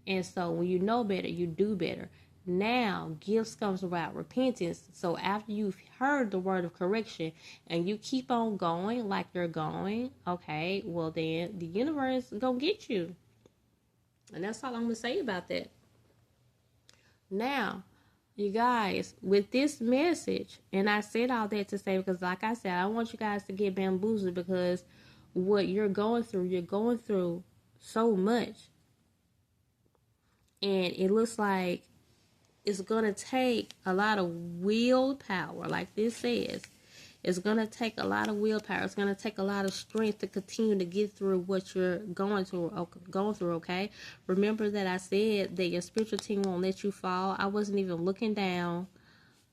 Speaker 1: And so when you know better, you do better. Now, gifts comes about repentance. So after you've heard the word of correction and you keep on going like you're going, okay, well then the universe is going to get you. And that's all I'm going to say about that. Now, you guys, with this message, and I said all that to say, because like I said, I want you guys to get bamboozled, because what you're going through so much. And it looks like it's going to take a lot of willpower, like this says. It's going to take a lot of willpower. It's going to take a lot of strength to continue to get through what you're going through, okay? Remember that I said that your spiritual team won't let you fall. I wasn't even looking down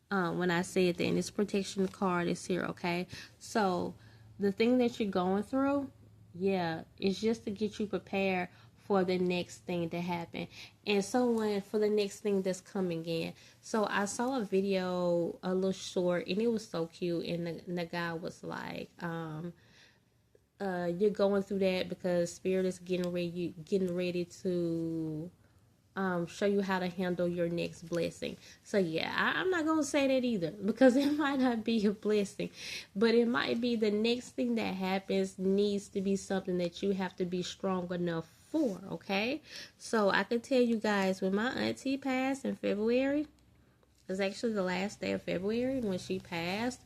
Speaker 1: when I said that, and this protection card is here, okay? So the thing that you're going through, yeah, it's just to get you prepared for the next thing to happen, and so for the next thing that's coming in. So I saw a video, a little short, and it was so cute, and the guy was like, you're going through that because spirit is getting ready to show you how to handle your next blessing. So yeah, I'm not gonna say that either, because it might not be a blessing, but it might be the next thing that happens needs to be something that you have to be strong enough for, okay? So I can tell you guys, when my auntie passed in February, it was actually the last day of February when she passed.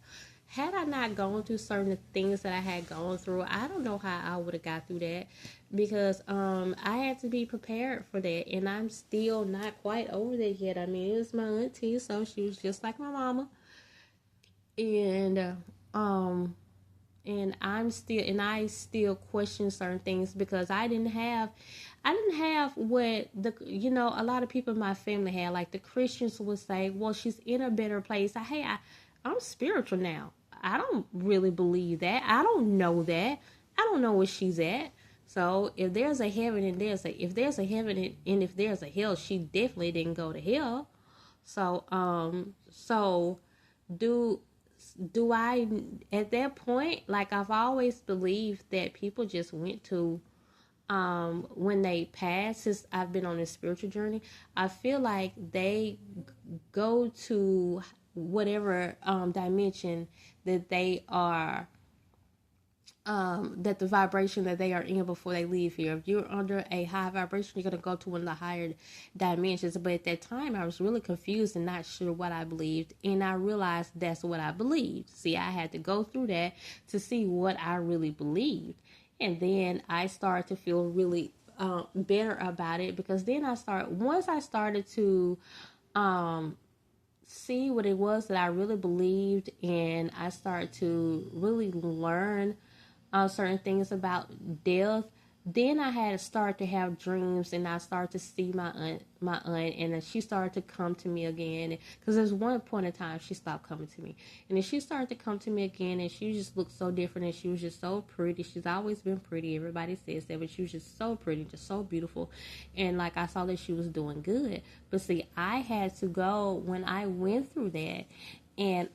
Speaker 1: Had I not gone through certain things that I had gone through, I don't know how I would have got through that, because I had to be prepared for that, and I'm still not quite over that yet. I mean, it was my auntie, so she was just like my mama, and I still question certain things, because I didn't have what a lot of people in my family had. Like the Christians would say, well, she's in a better place. I'm spiritual now. I don't really believe that. I don't know that. I don't know where she's at. So if there's a heaven and if there's a heaven and if there's a hell, she definitely didn't go to hell. So do I, at that point, like I've always believed that people just went to, when they pass, since I've been on this spiritual journey, I feel like they go to whatever dimension that they are that the vibration that they are in before they leave here. If you're under a high vibration, you're going to go to one of the higher dimensions. But at that time, I was really confused and not sure what I believed. And I realized that's what I believed. See, I had to go through that to see what I really believed. And then I started to feel really better about it, because then once I started to see what it was that I really believed, and I started to really learn certain things about death. Then I had to start to have dreams, and I started to see my aunt, and then she started to come to me again. Because there's one point in time she stopped coming to me, and then she started to come to me again, and she just looked so different, and she was just so pretty. She's always been pretty. Everybody says that, but she was just so pretty, just so beautiful, and like I saw that she was doing good. But see, I had to go when I went through that, and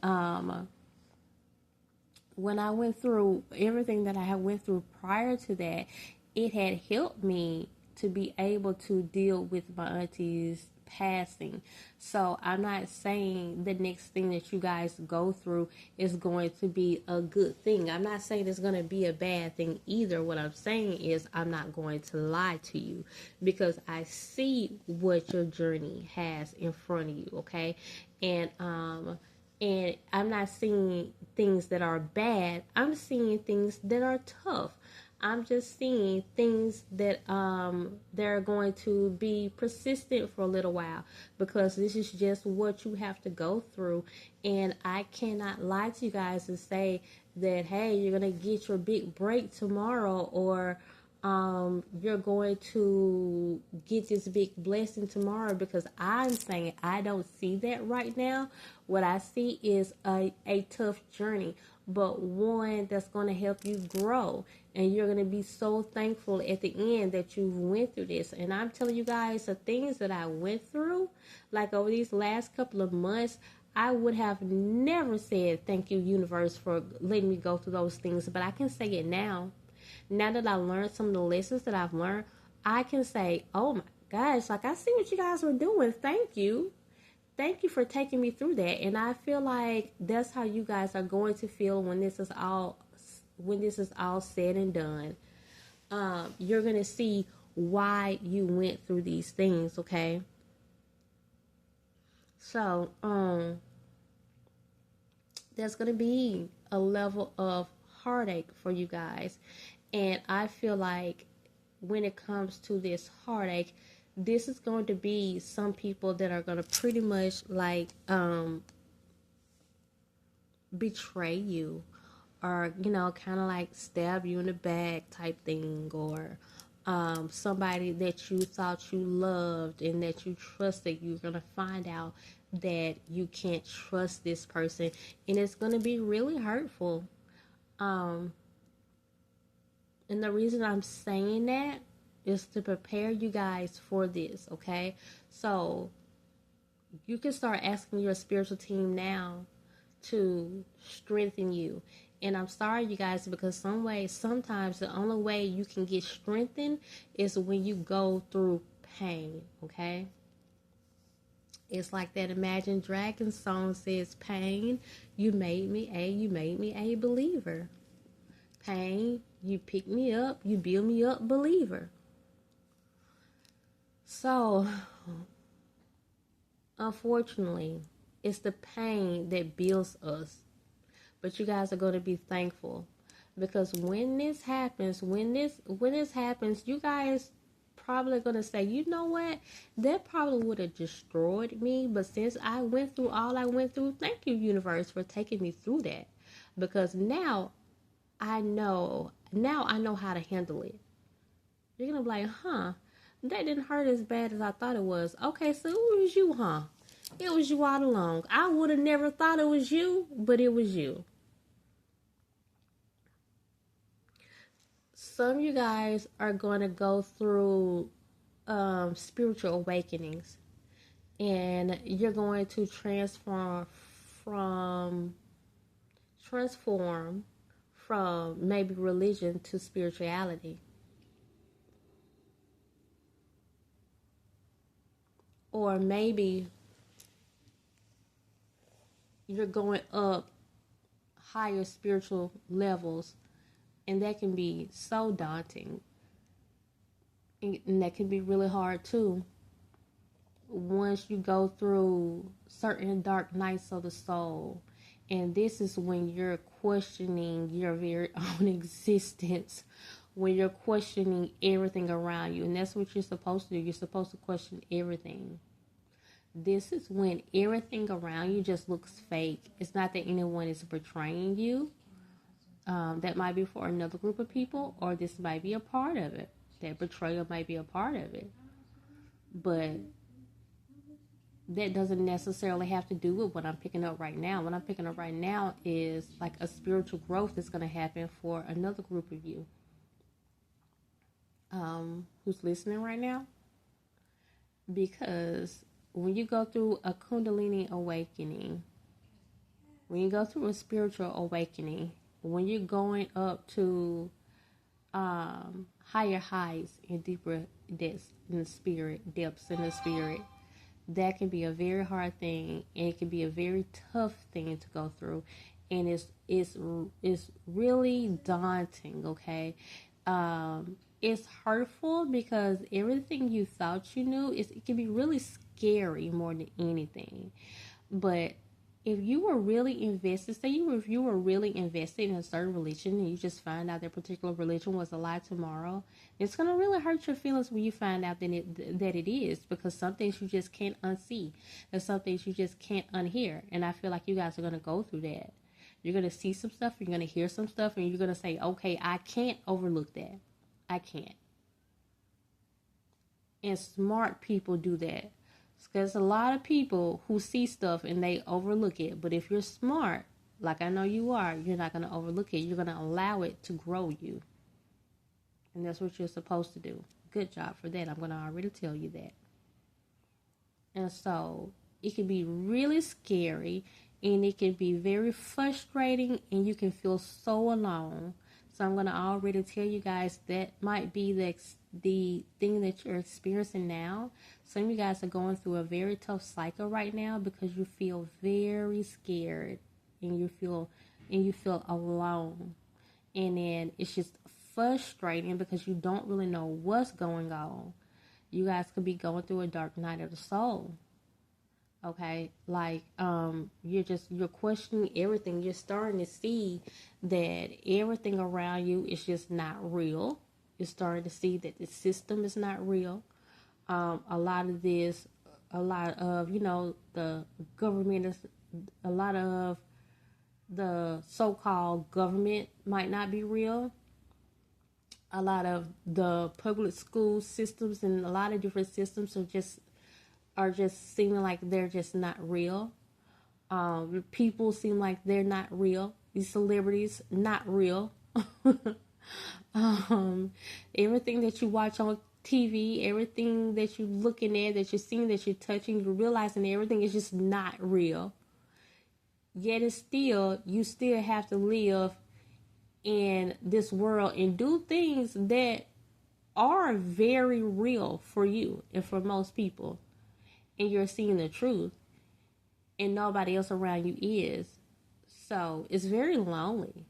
Speaker 1: when I went through everything that I had went through prior to that, it had helped me to be able to deal with my auntie's passing. So I'm not saying the next thing that you guys go through is going to be a good thing. I'm not saying it's going to be a bad thing either. What I'm saying is I'm not going to lie to you, because I see what your journey has in front of you, okay? And I'm not seeing things that are bad. I'm seeing things that are tough. I'm just seeing things that they're going to be persistent for a little while, because this is just what you have to go through. And I cannot lie to you guys and say that, hey, you're going to get your big break tomorrow, or you're going to get this big blessing tomorrow, because I'm saying I don't see that right now. What I see is a tough journey, but one that's going to help you grow. And you're going to be so thankful at the end that you went through this. And I'm telling you guys, the things that I went through, like over these last couple of months, I would have never said thank you, universe, for letting me go through those things. But I can say it now. Now that I learned some of the lessons that I've learned, I can say, oh my gosh, like I see what you guys were doing. Thank you. Thank you for taking me through that. And I feel like that's how you guys are going to feel when this is all said and done. You're going to see why you went through these things, okay? So, there's going to be a level of heartache for you guys. And I feel like when it comes to this heartache, this is going to be some people that are going to pretty much like betray you, or kind of like stab you in the back type thing, or somebody that you thought you loved and that you trusted, you're going to find out that you can't trust this person, and it's going to be really hurtful. And the reason I'm saying that is to prepare you guys for this, okay? So you can start asking your spiritual team now to strengthen you. And I'm sorry, you guys, because sometimes the only way you can get strengthened is when you go through pain, okay? It's like that Imagine Dragons song says, pain, you made me a believer. Pain, you pick me up, you build me up, believer. So, unfortunately, it's the pain that builds us. But you guys are going to be thankful, because when this happens, you guys probably going to say, you know what, that probably would have destroyed me, but since I went through all I went through, thank you, universe, for taking me through that, because now I know how to handle it. You're going to be like, that didn't hurt as bad as I thought it was. Okay, so it was you, huh? It was you all along. I would have never thought it was you, but it was you. Some of you guys are going to go through spiritual awakenings, and you're going to transform from maybe religion to spirituality. Or maybe you're going up higher spiritual levels And that can be so daunting. And that can be really hard too. Once you go through certain dark nights of the soul, and this is when you're questioning your very own existence, when you're questioning everything around you, and that's what you're supposed to do. You're supposed to question everything. This is when everything around you just looks fake. It's not that anyone is betraying you. That might be for another group of people, or this might be a part of it. That betrayal might be a part of it. But that doesn't necessarily have to do with what I'm picking up right now. What I'm picking up right now is like a spiritual growth that's going to happen for another group of you who's listening right now. Because when you go through a Kundalini awakening, when you go through a spiritual awakening, when you're going up to higher heights and deeper depths in the spirit, that can be a very hard thing, and it can be a very tough thing to go through, and it's really daunting. Okay, it's hurtful because everything you thought you knew it can be really scary more than anything. But if you were really invested, if you were really invested in a certain religion and you just find out that particular religion was a lie tomorrow, it's going to really hurt your feelings when you find out that it is, because some things you just can't unsee. There's some things you just can't unhear. And I feel like you guys are going to go through that. You're going to see some stuff, you're going to hear some stuff, and you're going to say, okay, I can't overlook that. I can't. And smart people do that. Because a lot of people who see stuff and they overlook it. But if you're smart, like I know you are, you're not going to overlook it. You're going to allow it to grow you. And that's what you're supposed to do. Good job for that. I'm going to already tell you that. And so it can be really scary, and it can be very frustrating, and you can feel so alone. So I'm going to already tell you guys that might be the thing that you're experiencing now. Some of you guys are going through a very tough cycle right now because you feel very scared, and you feel alone. And then it's just frustrating because you don't really know what's going on. You guys could be going through a dark night of the soul. Okay, like you're questioning everything. You're starting to see that everything around you is just not real. You're starting to see that the system is not real. A lot of the government is, a lot of the so-called government might not be real. A lot of the public school systems and a lot of different systems are just seeming like they're just not real. People seem like they're not real. These celebrities, not real. Everything that you watch on TV, everything that you're looking at, that you're seeing, that you're touching, you're realizing everything is just not real. Yet you still have to live in this world and do things that are very real for you and for most people. And you're seeing the truth, and nobody else around you is. So it's very lonely.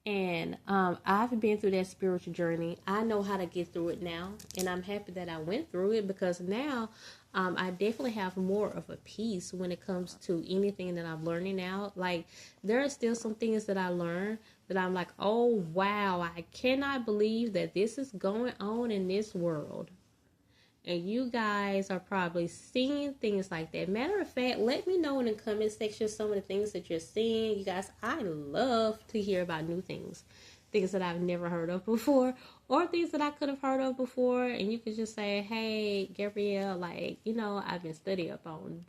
Speaker 1: And I've been through that spiritual journey. I know how to get through it now, and I'm happy that I went through it, because now I definitely have more of a peace when it comes to anything that I'm learning now. Like, there are still some things that I learned that I'm like, oh wow, I cannot believe that this is going on in this world. And you guys are probably seeing things like that. Matter of fact, let me know in the comment section some of the things that you're seeing. You guys, I love to hear about new things. Things that I've never heard of before, or things that I could have heard of before. And you could just say, hey, Gabrielle, like, I've been studying up on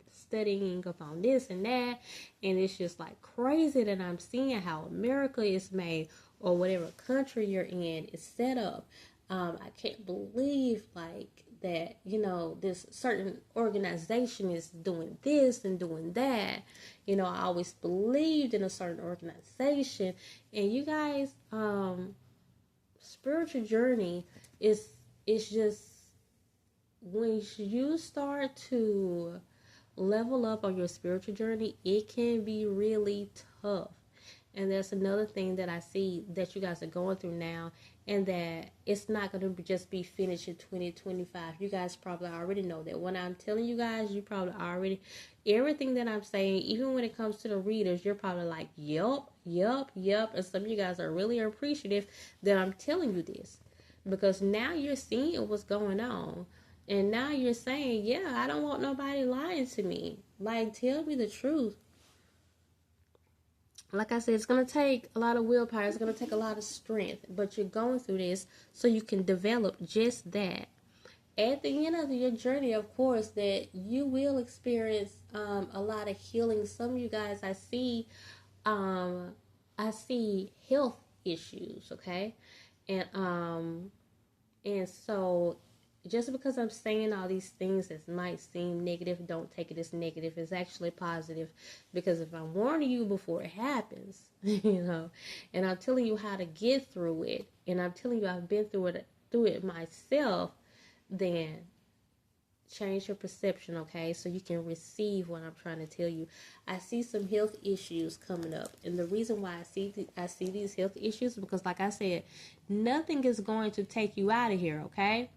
Speaker 1: this and that. And it's just like crazy that I'm seeing how America is made, or whatever country you're in is set up. I can't believe that, this certain organization is doing this and doing that. I always believed in a certain organization. And you guys, spiritual journey is just, when you start to level up on your spiritual journey, it can be really tough. And that's another thing that I see that you guys are going through now, and that it's not going to just be finished in 2025. You guys probably already know that. When I'm telling you guys, you probably already, everything that I'm saying, even when it comes to the readers, you're probably like, yup, yup, yup. And some of you guys are really appreciative that I'm telling you this, because now you're seeing what's going on. And now you're saying, yeah, I don't want nobody lying to me. Like, tell me the truth. Like I said, it's going to take a lot of willpower. It's going to take a lot of strength. But you're going through this so you can develop just that. At the end of your journey, of course, that you will experience a lot of healing. Some of you guys, I see health issues, okay? And so just because I'm saying all these things that might seem negative, don't take it as negative. It's actually positive, because if I'm warning you before it happens, and I'm telling you how to get through it, and I'm telling you I've been through it myself, then change your perception, okay? So you can receive what I'm trying to tell you. I see some health issues coming up, and the reason why I see these health issues, because like I said, nothing is going to take you out of here, okay?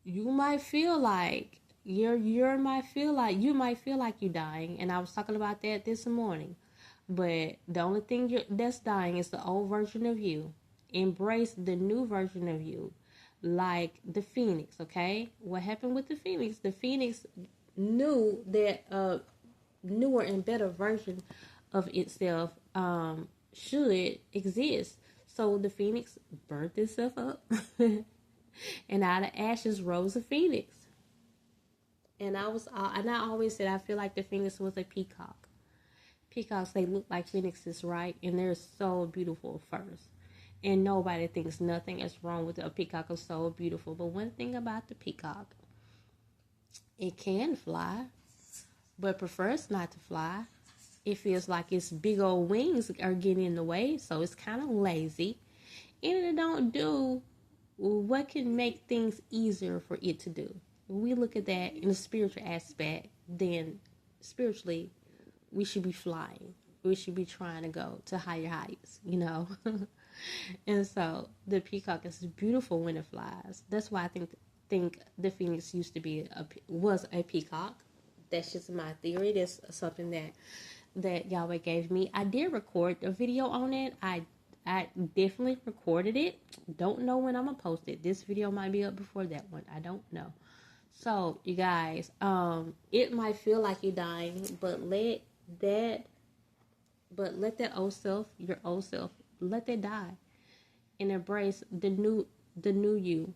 Speaker 1: You might feel like you might feel like you're dying, and I was talking about that this morning. But the only thing that's dying is the old version of you. Embrace the new version of you, like the phoenix. Okay, what happened with the phoenix? The phoenix knew that newer and better version of itself should exist. So the phoenix burnt itself up. And out of ashes rose a phoenix. And I always said I feel like the phoenix was a peacock. Peacocks, they look like phoenixes, right? And they're so beautiful first. And nobody thinks nothing is wrong with a peacock. Is so beautiful. But one thing about the peacock, it can fly, but prefers not to fly. It feels like its big old wings are getting in the way, so it's kind of lazy. And it don't do what can make things easier for it to do. When we look at that in a spiritual aspect, then spiritually, we should be flying. We should be trying to go to higher heights, And so the peacock is beautiful when it flies. That's why I think the phoenix was a peacock. That's just my theory. That's something that Yahweh gave me. I did record a video on it. I definitely recorded it. Don't know when I'm gonna post it. This video might be up before that one. I don't know. So you guys, it might feel like you're dying, but let that old self, your old self, let that die, and embrace the new you,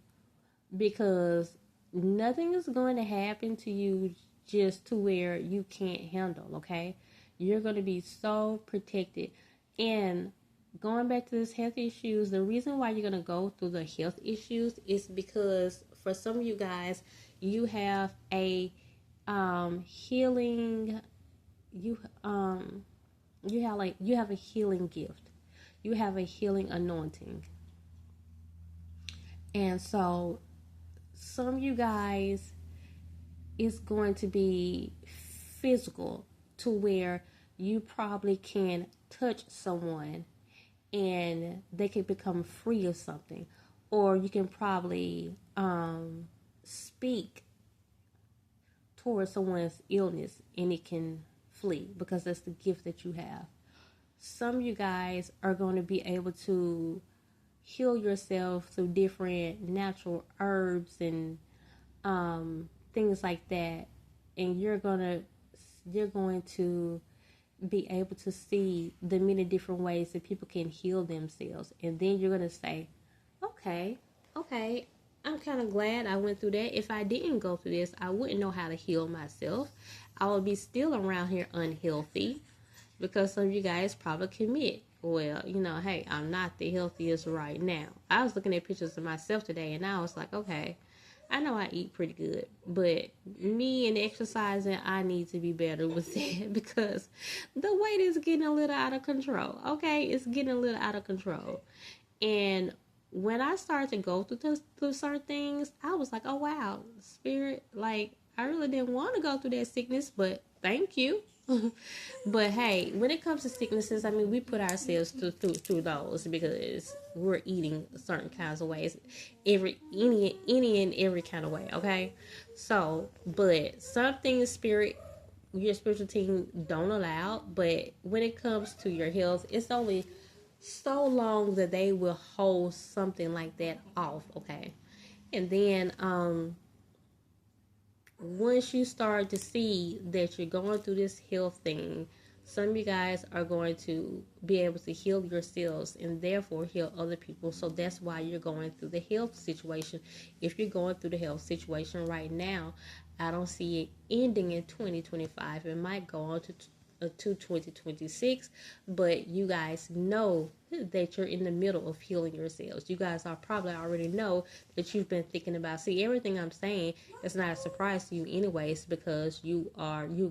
Speaker 1: because nothing is going to happen to you just to where you can't handle. Okay, you're going to be so protected. And going back to this health issues, the reason why you're going to go through the health issues is because for some of you guys, you have a healing, you have a healing gift. You have a healing anointing. And so some of you guys, it's going to be physical, to where you probably can touch someone and they can become free of something, or you can probably speak towards someone's illness and it can flee, because that's the gift that you have. Some of you guys are going to be able to heal yourself through different natural herbs and things like that, and you're going to be able to see the many different ways that people can heal themselves. And then you're going to say, okay, I'm kind of glad I went through that. If I didn't go through this, I wouldn't know how to heal myself. I would be still around here unhealthy, because some of you guys probably commit, well, hey, I'm not the healthiest right now. I was looking at pictures of myself today, and I was like, okay, I know I eat pretty good, but me and exercising, I need to be better with that, because the weight is getting a little out of control. Okay, it's getting a little out of control. And when I started to go through certain things, I was like, oh wow, spirit, like I really didn't want to go through that sickness, but thank you. But hey, when it comes to sicknesses, I mean, we put ourselves through those because we're eating certain kinds of ways, any and every kind of way. Okay, so but some things your spiritual team don't allow. But when it comes to your health, it's only so long that they will hold something like that off. Okay, and then once you start to see that you're going through this health thing, some of you guys are going to be able to heal yourselves and therefore heal other people. So that's why you're going through the health situation. If you're going through the health situation right now, I don't see it ending in 2025. It might go on to 2026, but you guys know that you're in the middle of healing yourselves. You guys are probably already know that you've been thinking about. See, everything I'm saying is not a surprise to you anyways, because you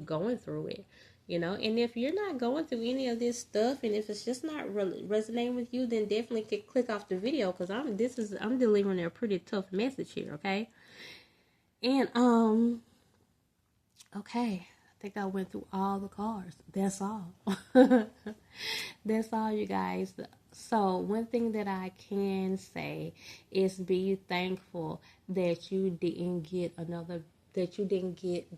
Speaker 1: going through it, and if you're not going through any of this stuff, and if it's just not really resonating with you, then definitely click off the video, because I'm delivering a pretty tough message here. Okay, and okay, I think I went through all the cards. That's all. That's all, you guys. So one thing that I can say is be thankful that you didn't get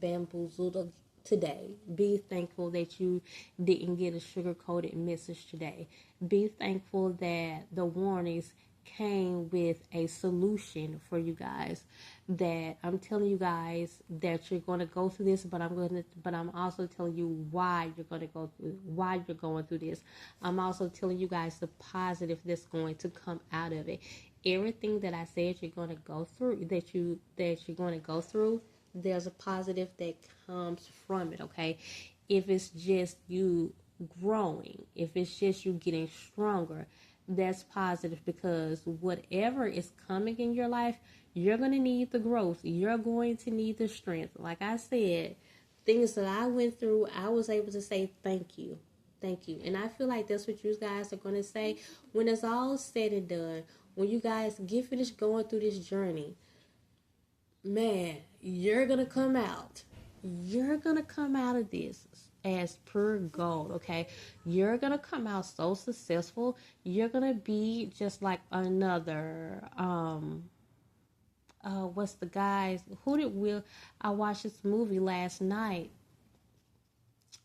Speaker 1: bamboozled today. Be thankful that you didn't get a sugar-coated message today. Be thankful that the warnings came with a solution for you guys. That I'm telling you guys that you're going to go through this, but I'm also telling you why you're going to go through, why you're going through this. I'm also telling you guys the positive that's going to come out of it. Everything that I said you're going to go through, that you're going to go through, there's a positive that comes from it. Okay, if it's just you growing, if it's just you getting stronger, that's positive, because whatever is coming in your life, you're going to need the growth. You're going to need the strength. Like I said, things that I went through, I was able to say thank you. Thank you. And I feel like that's what you guys are going to say when it's all said and done. When you guys get finished going through this journey, man, you're going to come out. You're going to come out of this as pure gold, okay? You're going to come out so successful. You're going to be just like another, what's the guys? I watched this movie last night.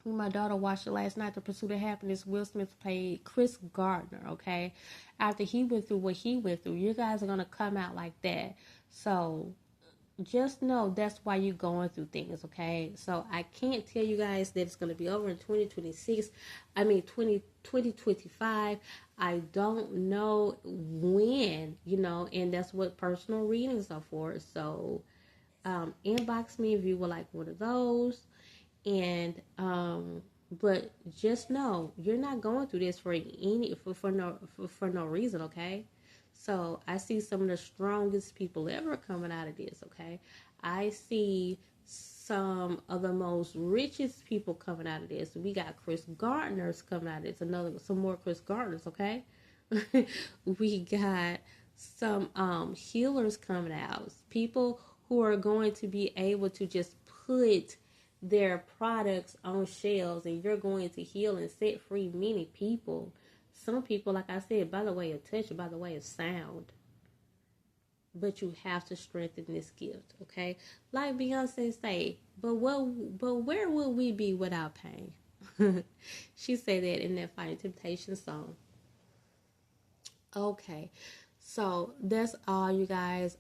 Speaker 1: My daughter watched it last night, The Pursuit of Happiness. Will Smith played Chris Gardner, okay? After he went through what he went through, you guys are going to come out like that. So just know that's why you're going through things, okay? So I can't tell you guys that it's going to be over in 2026. I mean, 2025. I don't know when, and that's what personal readings are for. So inbox me if you would like one of those. And but just know you're not going through this for no reason, okay? So I see some of the strongest people ever coming out of this, okay? I see some of the most richest people coming out of this. We got Chris Gardner's coming out of this. Some more Chris Gardner's, okay? We got some healers coming out. People who are going to be able to just put their products on shelves, and you're going to heal and set free many people. Some people, like I said, by the way of touch, by the way of sound. But you have to strengthen this gift, okay? Like Beyonce say, but where will we be without pain? She said that in that Fighting Temptation song. Okay, so that's all, you guys.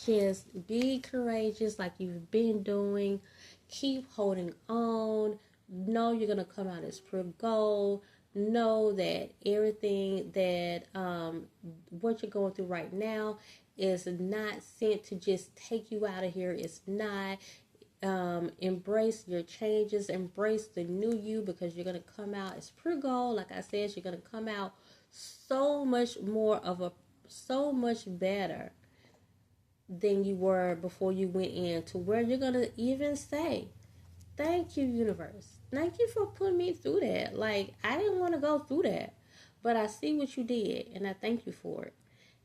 Speaker 1: Just be courageous like you've been doing. Keep holding on. Know you're gonna come out as pure gold. Know that everything that what you're going through right now is not sent to just take you out of here. It's not. Embrace your changes. Embrace the new you, because you're gonna come out as pure gold. Like I said, you're gonna come out so much better than you were before you went in, to where you're gonna even say, thank you, universe. Thank you for putting me through that. Like, I didn't want to go through that, but I see what you did, and I thank you for it.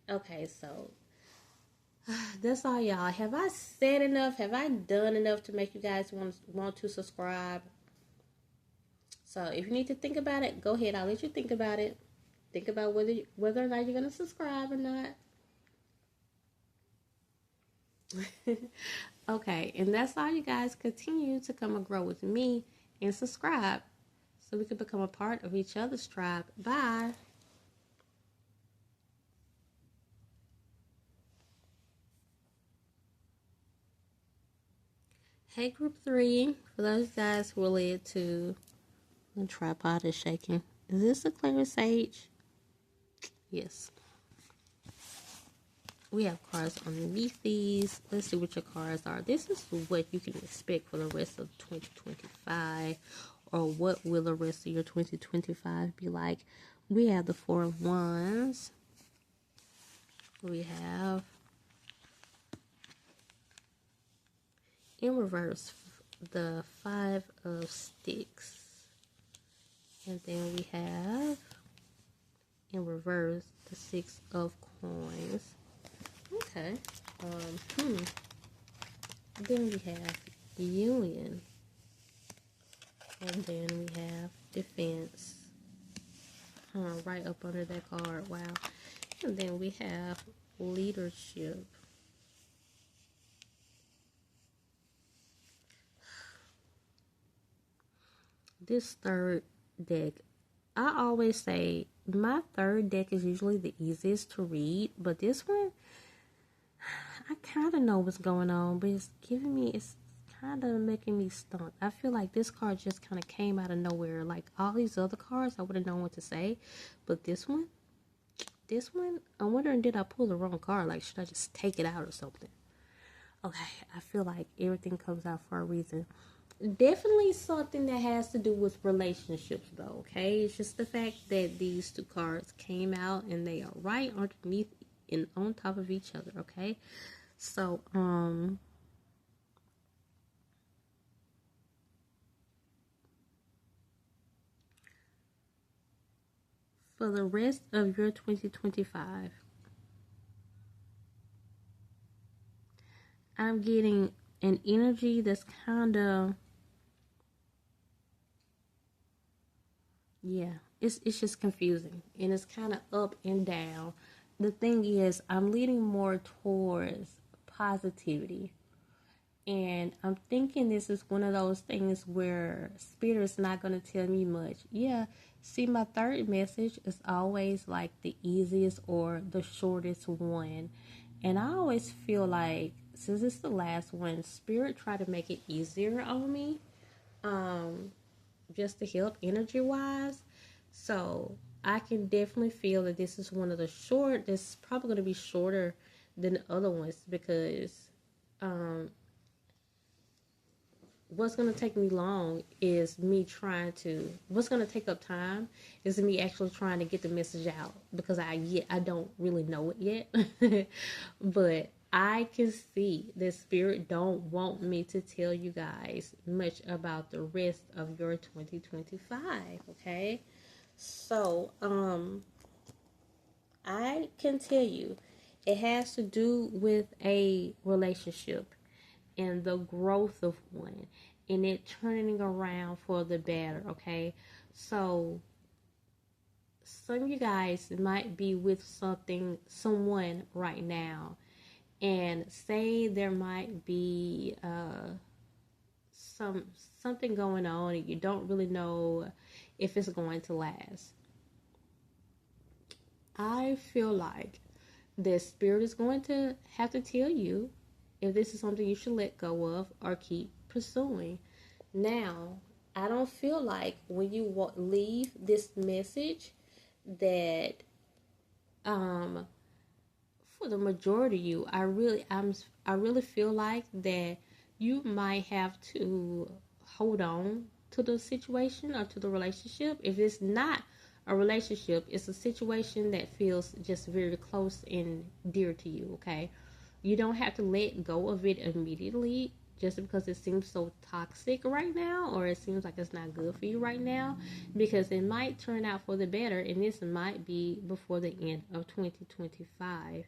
Speaker 1: Okay, so that's all, y'all. Have I said enough? Have I done enough to make you guys want to subscribe? So if you need to think about it, go ahead. I'll let you think about it. Think about whether or not you're gonna subscribe or not. Okay, and that's all, you guys. Continue to come and grow with me and subscribe so we can become a part of each other's tribe. Bye. Hey, group 3. For those guys who related to the tripod is shaking. Is this a clear sage? Yes. We have cards underneath these. Let's see what your cards are. This is what you can expect for the rest of 2025, or what will the rest of your 2025 be like. We have the Four of Wands. We have, in reverse, the Five of Sticks. And then we have, in reverse, the Six of Coins. Okay. Then we have Union. And then we have Defense. Right up under that card. Wow. And then we have Leadership. This third deck, I always say my third deck is usually the easiest to read, but this one, I kind of know what's going on, but it's kind of making me stumped. I feel like this card just kind of came out of nowhere. Like all these other cards, I would have known what to say, but this one, I'm wondering, did I pull the wrong card? Like, should I just take it out or something? Okay, I feel like everything comes out for a reason. Definitely something that has to do with relationships, though. Okay, it's just the fact that these two cards came out and they are right underneath and on top of each other. Okay, so for the rest of your 2025, I'm getting an energy that's kind of, yeah, it's just confusing, and it's kind of up and down. The thing is, I'm leaning more towards positivity, and I'm thinking this is one of those things where Spirit's not going to tell me much. Yeah, see, my third message is always like the easiest or the shortest one, and I always feel like, since it's the last one, Spirit try to make it easier on me, just to help energy wise. So I can definitely feel that this is one of the this is probably going to be shorter than the other ones, because what's going to take me long is me trying to, what's going to take up time is me actually trying to get the message out, because I don't really know it yet. But I can see that Spirit don't want me to tell you guys much about the rest of your 2025. Okay, so I can tell you it has to do with a relationship and the growth of one, and it turning around for the better. Okay, so some of you guys might be with someone right now, and say there might be something going on, and you don't really know if it's going to last. I feel like the Spirit is going to have to tell you if this is something you should let go of or keep pursuing. Now, I don't feel like when you leave this message that for the majority of you, I really feel like that you might have to hold on to the situation or to the relationship. If it's not a relationship, it's a situation that feels just very close and dear to you. Okay, you don't have to let go of it immediately just because it seems so toxic right now, or it seems like it's not good for you right now, because it might turn out for the better, and this might be before the end of 2025.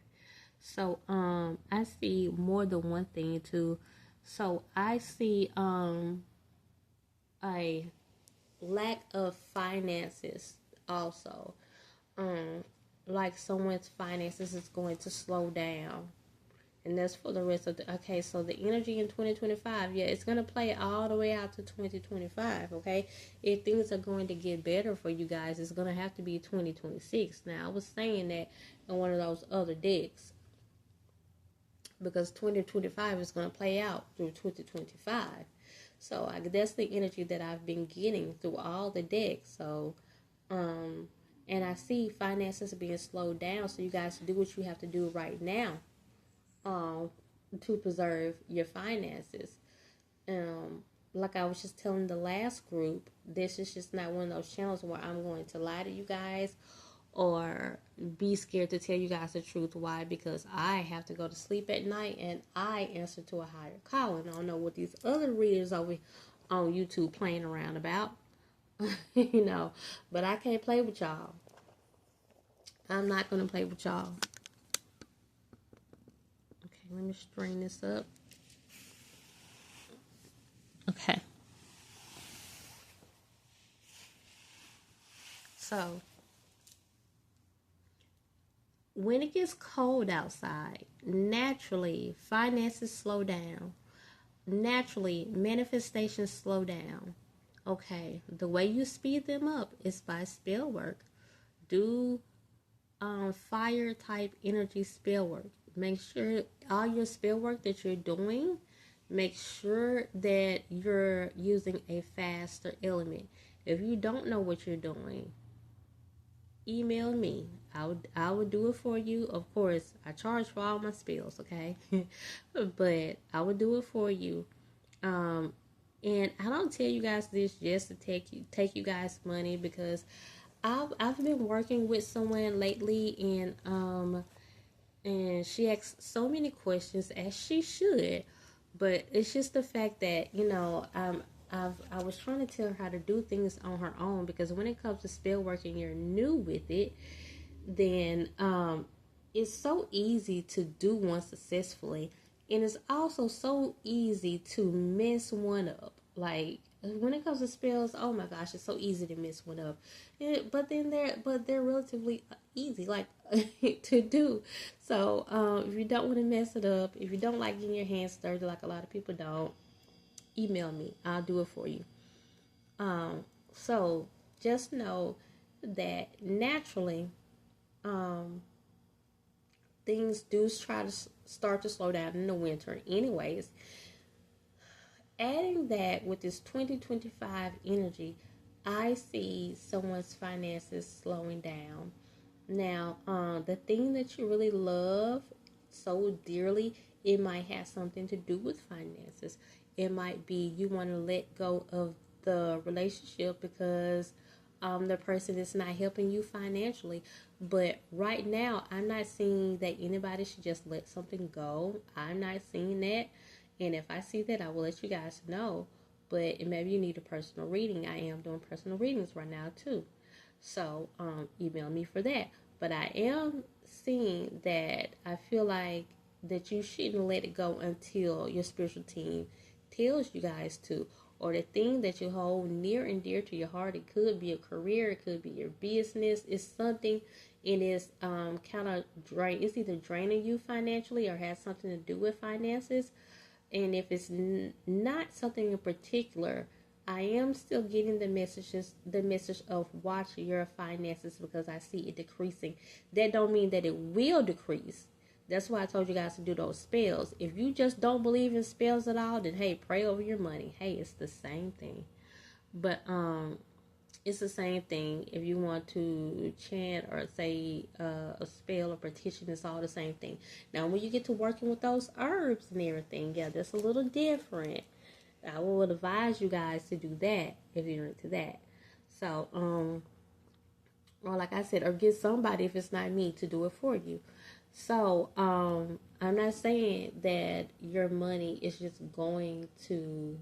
Speaker 1: So I see more than one thing too. So I see a lack of finances also. Like someone's finances is going to slow down. And that's for the rest of the, okay, so the energy in 2025, yeah, it's going to play all the way out to 2025, okay? If things are going to get better for you guys, it's going to have to be 2026. Now, I was saying that in one of those other decks because 2025 is going to play out through 2025. So that's the energy that I've been getting through all the decks. So, and I see finances being slowed down, so you guys do what you have to do right now to preserve your finances. Like I was just telling the last group, this is just not one of those channels where I'm going to lie to you guys or be scared to tell you guys the truth. Why? Because I have to go to sleep at night and I answer to a higher calling. I don't know what these other readers over on YouTube playing around about, you know, but I can't play with y'all. I'm not going to play with y'all. Let me string this up. Okay. So, when it gets cold outside, naturally, finances slow down. Naturally, manifestations slow down. Okay. The way you speed them up is by spell work. Do fire type energy spell work. Make sure all your spell work that you're doing, make sure that you're using a faster element. If you don't know what you're doing, email me. I would do it for you. Of course, I charge for all my spells, okay? But I would do it for you. And I don't tell you guys this just to take you guys money, because I've been working with someone lately, and she asks so many questions, as she should, but it's just the fact that, you know, I was trying to tell her how to do things on her own, because when it comes to spell work and you're new with it, then it's so easy to do one successfully, and it's also so easy to mess one up. Like, when it comes to spells, oh my gosh, it's so easy to mess one up. But they're relatively easy, like to do. So if you don't want to mess it up, if you don't like getting your hands dirty, like a lot of people don't, email me. I'll do it for you. So just know that naturally, things do try to start to slow down in the winter. Anyways, adding that with this 2025 energy, I see someone's finances slowing down. Now, the thing that you really love so dearly, it might have something to do with finances. It might be you want to let go of the relationship because the person is not helping you financially. But right now, I'm not seeing that anybody should just let something go. I'm not seeing that. And if I see that, I will let you guys know. But maybe you need a personal reading. I am doing personal readings right now too. So email me for that. But I am seeing that I feel like that you shouldn't let it go until your spiritual team tells you guys to. Or the thing that you hold near and dear to your heart. It could be a career. It could be your business. It's something. It is kind of it's either draining you financially or has something to do with finances. And if it's not something in particular, I am still getting the message of watch your finances, because I see it decreasing. That don't mean that it will decrease. That's why I told you guys to do those spells. If you just don't believe in spells at all, then hey, pray over your money. Hey, it's the same thing. But it's the same thing. If you want to chant or say a spell or petition, it's all the same thing. Now, when you get to working with those herbs and everything, yeah, that's a little different. I would advise you guys to do that if you're into that. So, or like I said, or get somebody, if it's not me, to do it for you. So, I'm not saying that your money is just going to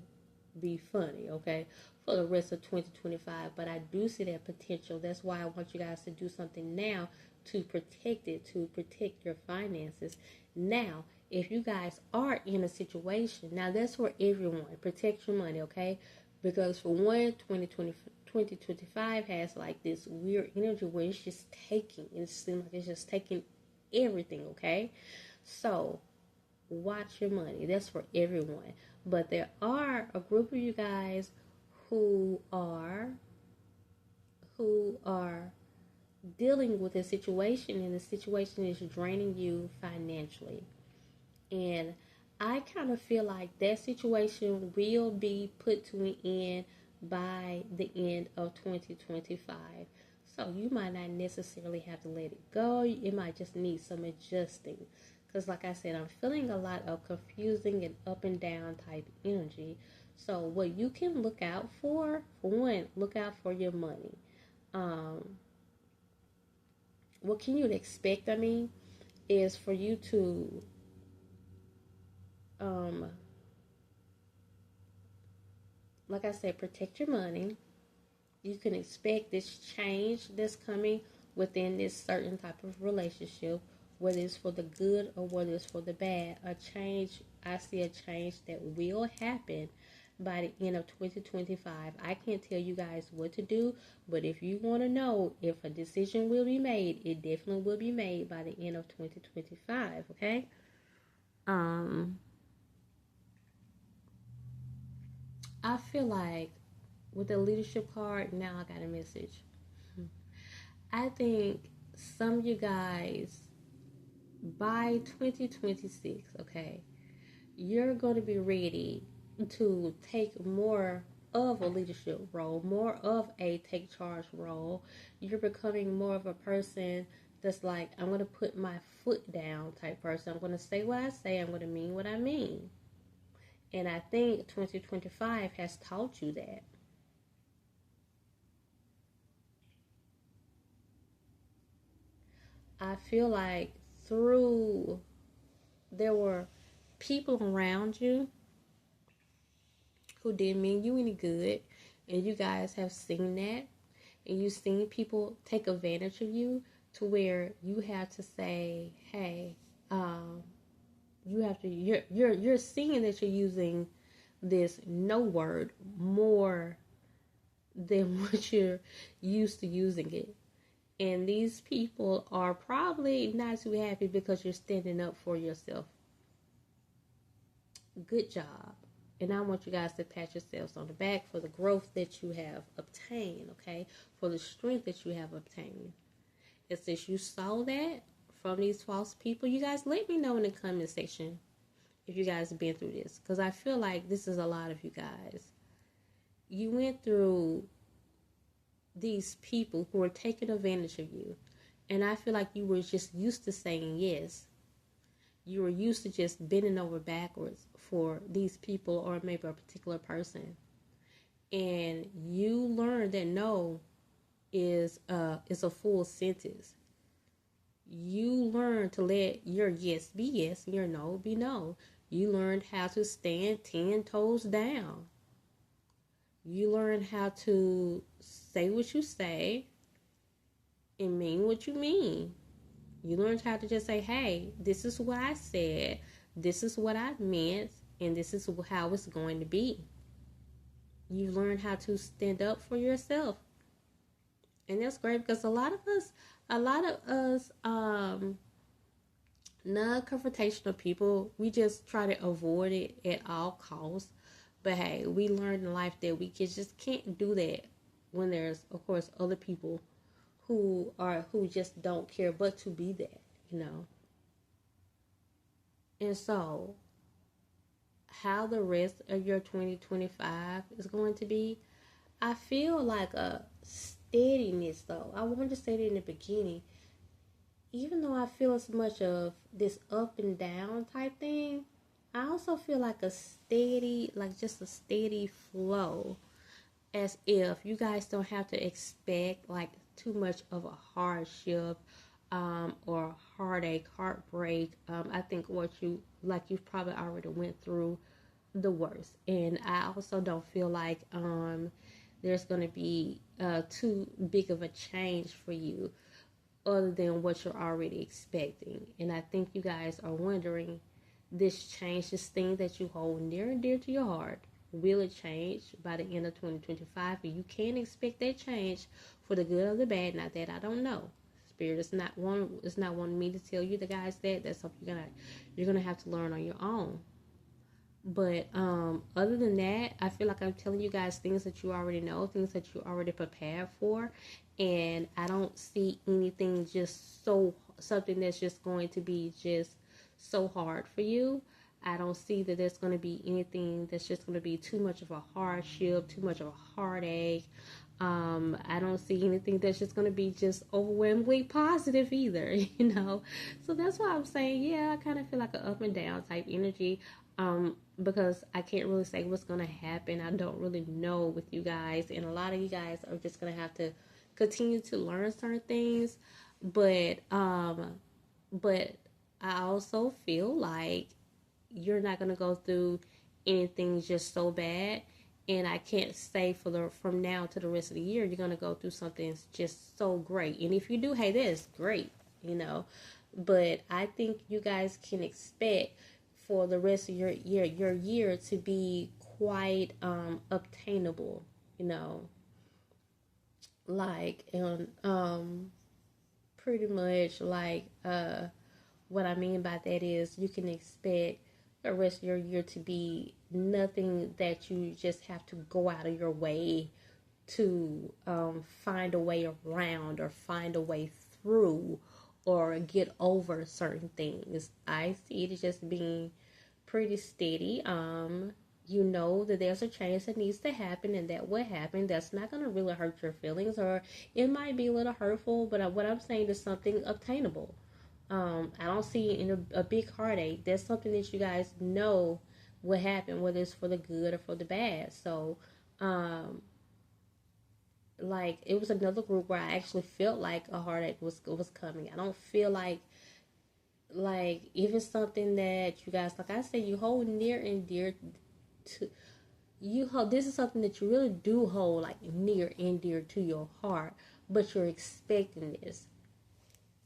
Speaker 1: be funny, okay, for the rest of 2025, but I do see that potential. That's why I want you guys to do something now to protect it, to protect your finances. Now, if you guys are in a situation, now that's for everyone, protect your money, okay? Because for one, 2025 has like this weird energy where it's just taking, it seems like it's just taking everything, okay? So watch your money. That's for everyone. But there are a group of you guys who are dealing with a situation, and the situation is draining you financially. And I kind of feel like that situation will be put to an end by the end of 2025. So you might not necessarily have to let it go. It might just need some adjusting. Because like I said, I'm feeling a lot of confusing and up and down type energy. So what you can look out for one, look out for your money. What can you expect, is for you to like I said, protect your money. You can expect this change that's coming within this certain type of relationship, whether it's for the good or whether it's for the bad. A change, I see a change that will happen by the end of 2025. I can't tell you guys what to do, but if you want to know if a decision will be made, it definitely will be made by the end of 2025, okay? I feel like with the leadership card, now I got a message. I think some of you guys, by 2026, okay, you're going to be ready to take more of a leadership role, more of a take charge role. You're becoming more of a person that's like, I'm going to put my foot down type person. I'm going to say what I say. I'm going to mean what I mean. And I think 2025 has taught you that. I feel like there were people around you who didn't mean you any good, and you guys have seen that, and you've seen people take advantage of you to where you have to say, hey, you have to, you're seeing that you're using this no word more than what you're used to using it. And these people are probably not too happy because you're standing up for yourself. Good job. And I want you guys to pat yourselves on the back for the growth that you have obtained, okay? For the strength that you have obtained. And since you saw that from these false people, you guys let me know in the comment section if you guys have been through this. Because I feel like this is a lot of you guys. You went through these people who are taking advantage of you. And I feel like you were just used to saying yes. You were used to just bending over backwards for these people or maybe a particular person. And you learned that no is a full sentence. You learned to let your yes be yes and your no be no. You learned how to stand 10 toes down. You learn how to say what you say and mean what you mean. You learned how to just say, hey, this is what I said, this is what I meant, and this is how it's going to be. You learn how to stand up for yourself. And that's great because a lot of us non-confrontational people, we just try to avoid it at all costs. But hey, we learned in life that we just can't do that when there's, of course, other people who just don't care but to be that, And so, how the rest of your 2025 is going to be, I feel like a steadiness, though. I wanted to say it in the beginning. Even though I feel as much of this up and down type thing, I also feel like just a steady flow, as if you guys don't have to expect like too much of a hardship or heartache, heartbreak. I think you've probably already went through the worst. And I also don't feel like there's going to be too big of a change for you other than what you're already expecting. And I think you guys are wondering this change, this thing that you hold near and dear to your heart. will it change by the end of 2025? And you can expect that change for the good or the bad. Not that I don't know. Spirit is not wanting me to tell you the guys that. That's something you're gonna have to learn on your own. But other than that, I feel like I'm telling you guys things that you already know, things that you already prepared for, and I don't see anything something that's just going to be just so hard for you. I don't see that there's going to be anything that's just going to be too much of a hardship, too much of a heartache. I don't see anything that's just going to be just overwhelmingly positive either, So that's why I'm saying, yeah, I kind of feel like an up and down type energy. Because I can't really say what's going to happen. I don't really know with you guys. And a lot of you guys are just going to have to continue to learn certain things. But I also feel like you're not going to go through anything just so bad. And I can't say from now to the rest of the year, you're going to go through something just so great. And if you do, hey, that's great, But I think you guys can expect for the rest of your year to be quite obtainable, like and pretty much like what I mean by that is you can expect the rest of your year to be nothing that you just have to go out of your way to find a way around or find a way through or get over certain things. I see it as just being pretty steady. You know that there's a change that needs to happen and that will happen. That's not going to really hurt your feelings, or it might be a little hurtful, but what I'm saying is something obtainable. I don't see it in a big heartache. That's something that you guys know will happen, whether it's for the good or for the bad. So, like it was another group where I actually felt like a heartache was coming. I don't feel like if it's something that you guys, like I said, you hold near and dear to you. This is something that you really do hold like near and dear to your heart, but you're expecting this,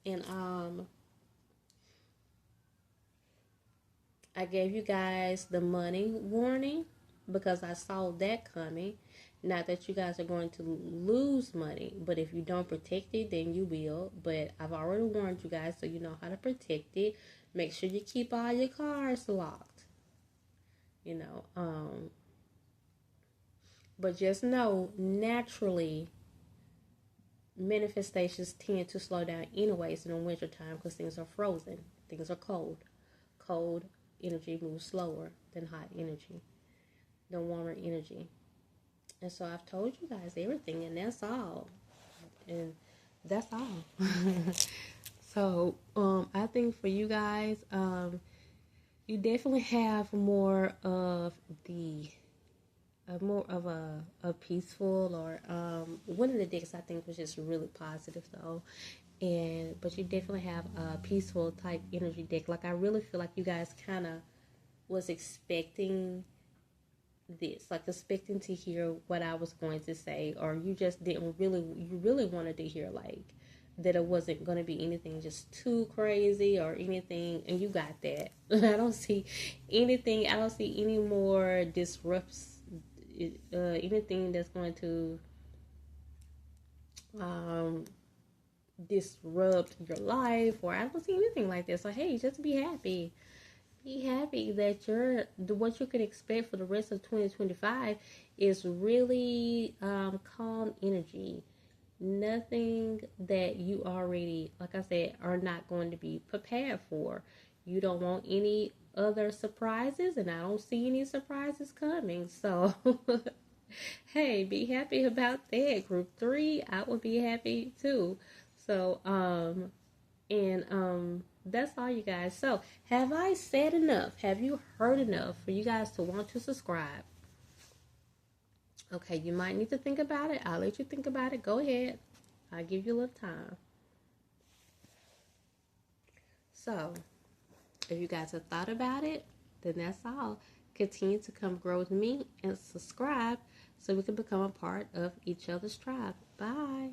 Speaker 1: and I gave you guys the money warning because I saw that coming. Not that you guys are going to lose money, but if you don't protect it, then you will. But I've already warned you guys, so you know how to protect it. Make sure you keep all your cards locked. But just know, naturally, manifestations tend to slow down anyways in the wintertime because things are frozen. Things are cold. Cold energy moves slower than hot energy, than warmer energy. And so I've told you guys everything, and that's all. And that's all. So I think for you guys, you definitely have more of a peaceful, or one of the decks I think was just really positive though. But you definitely have a peaceful type energy deck. Like I really feel like you guys kind of was expecting this, like expecting to hear what I was going to say, or you just you really wanted to hear like that it wasn't going to be anything just too crazy or anything, and you got that. I don't see anything. I don't see any more anything that's going to disrupt your life, or I don't see anything like this. So hey, just be happy. Be happy that what you can expect for the rest of 2025 is really calm energy. Nothing that you already, like I said, are not going to be prepared for. You don't want any other surprises, and I don't see any surprises coming. So, hey, be happy about that. Group 3, I would be happy too. So, that's all, you guys. So, have I said enough? Have you heard enough for you guys to want to subscribe? Okay, you might need to think about it. I'll let you think about it. Go ahead. I'll give you a little time. So, if you guys have thought about it, then that's all. Continue to come grow with me and subscribe so we can become a part of each other's tribe. Bye.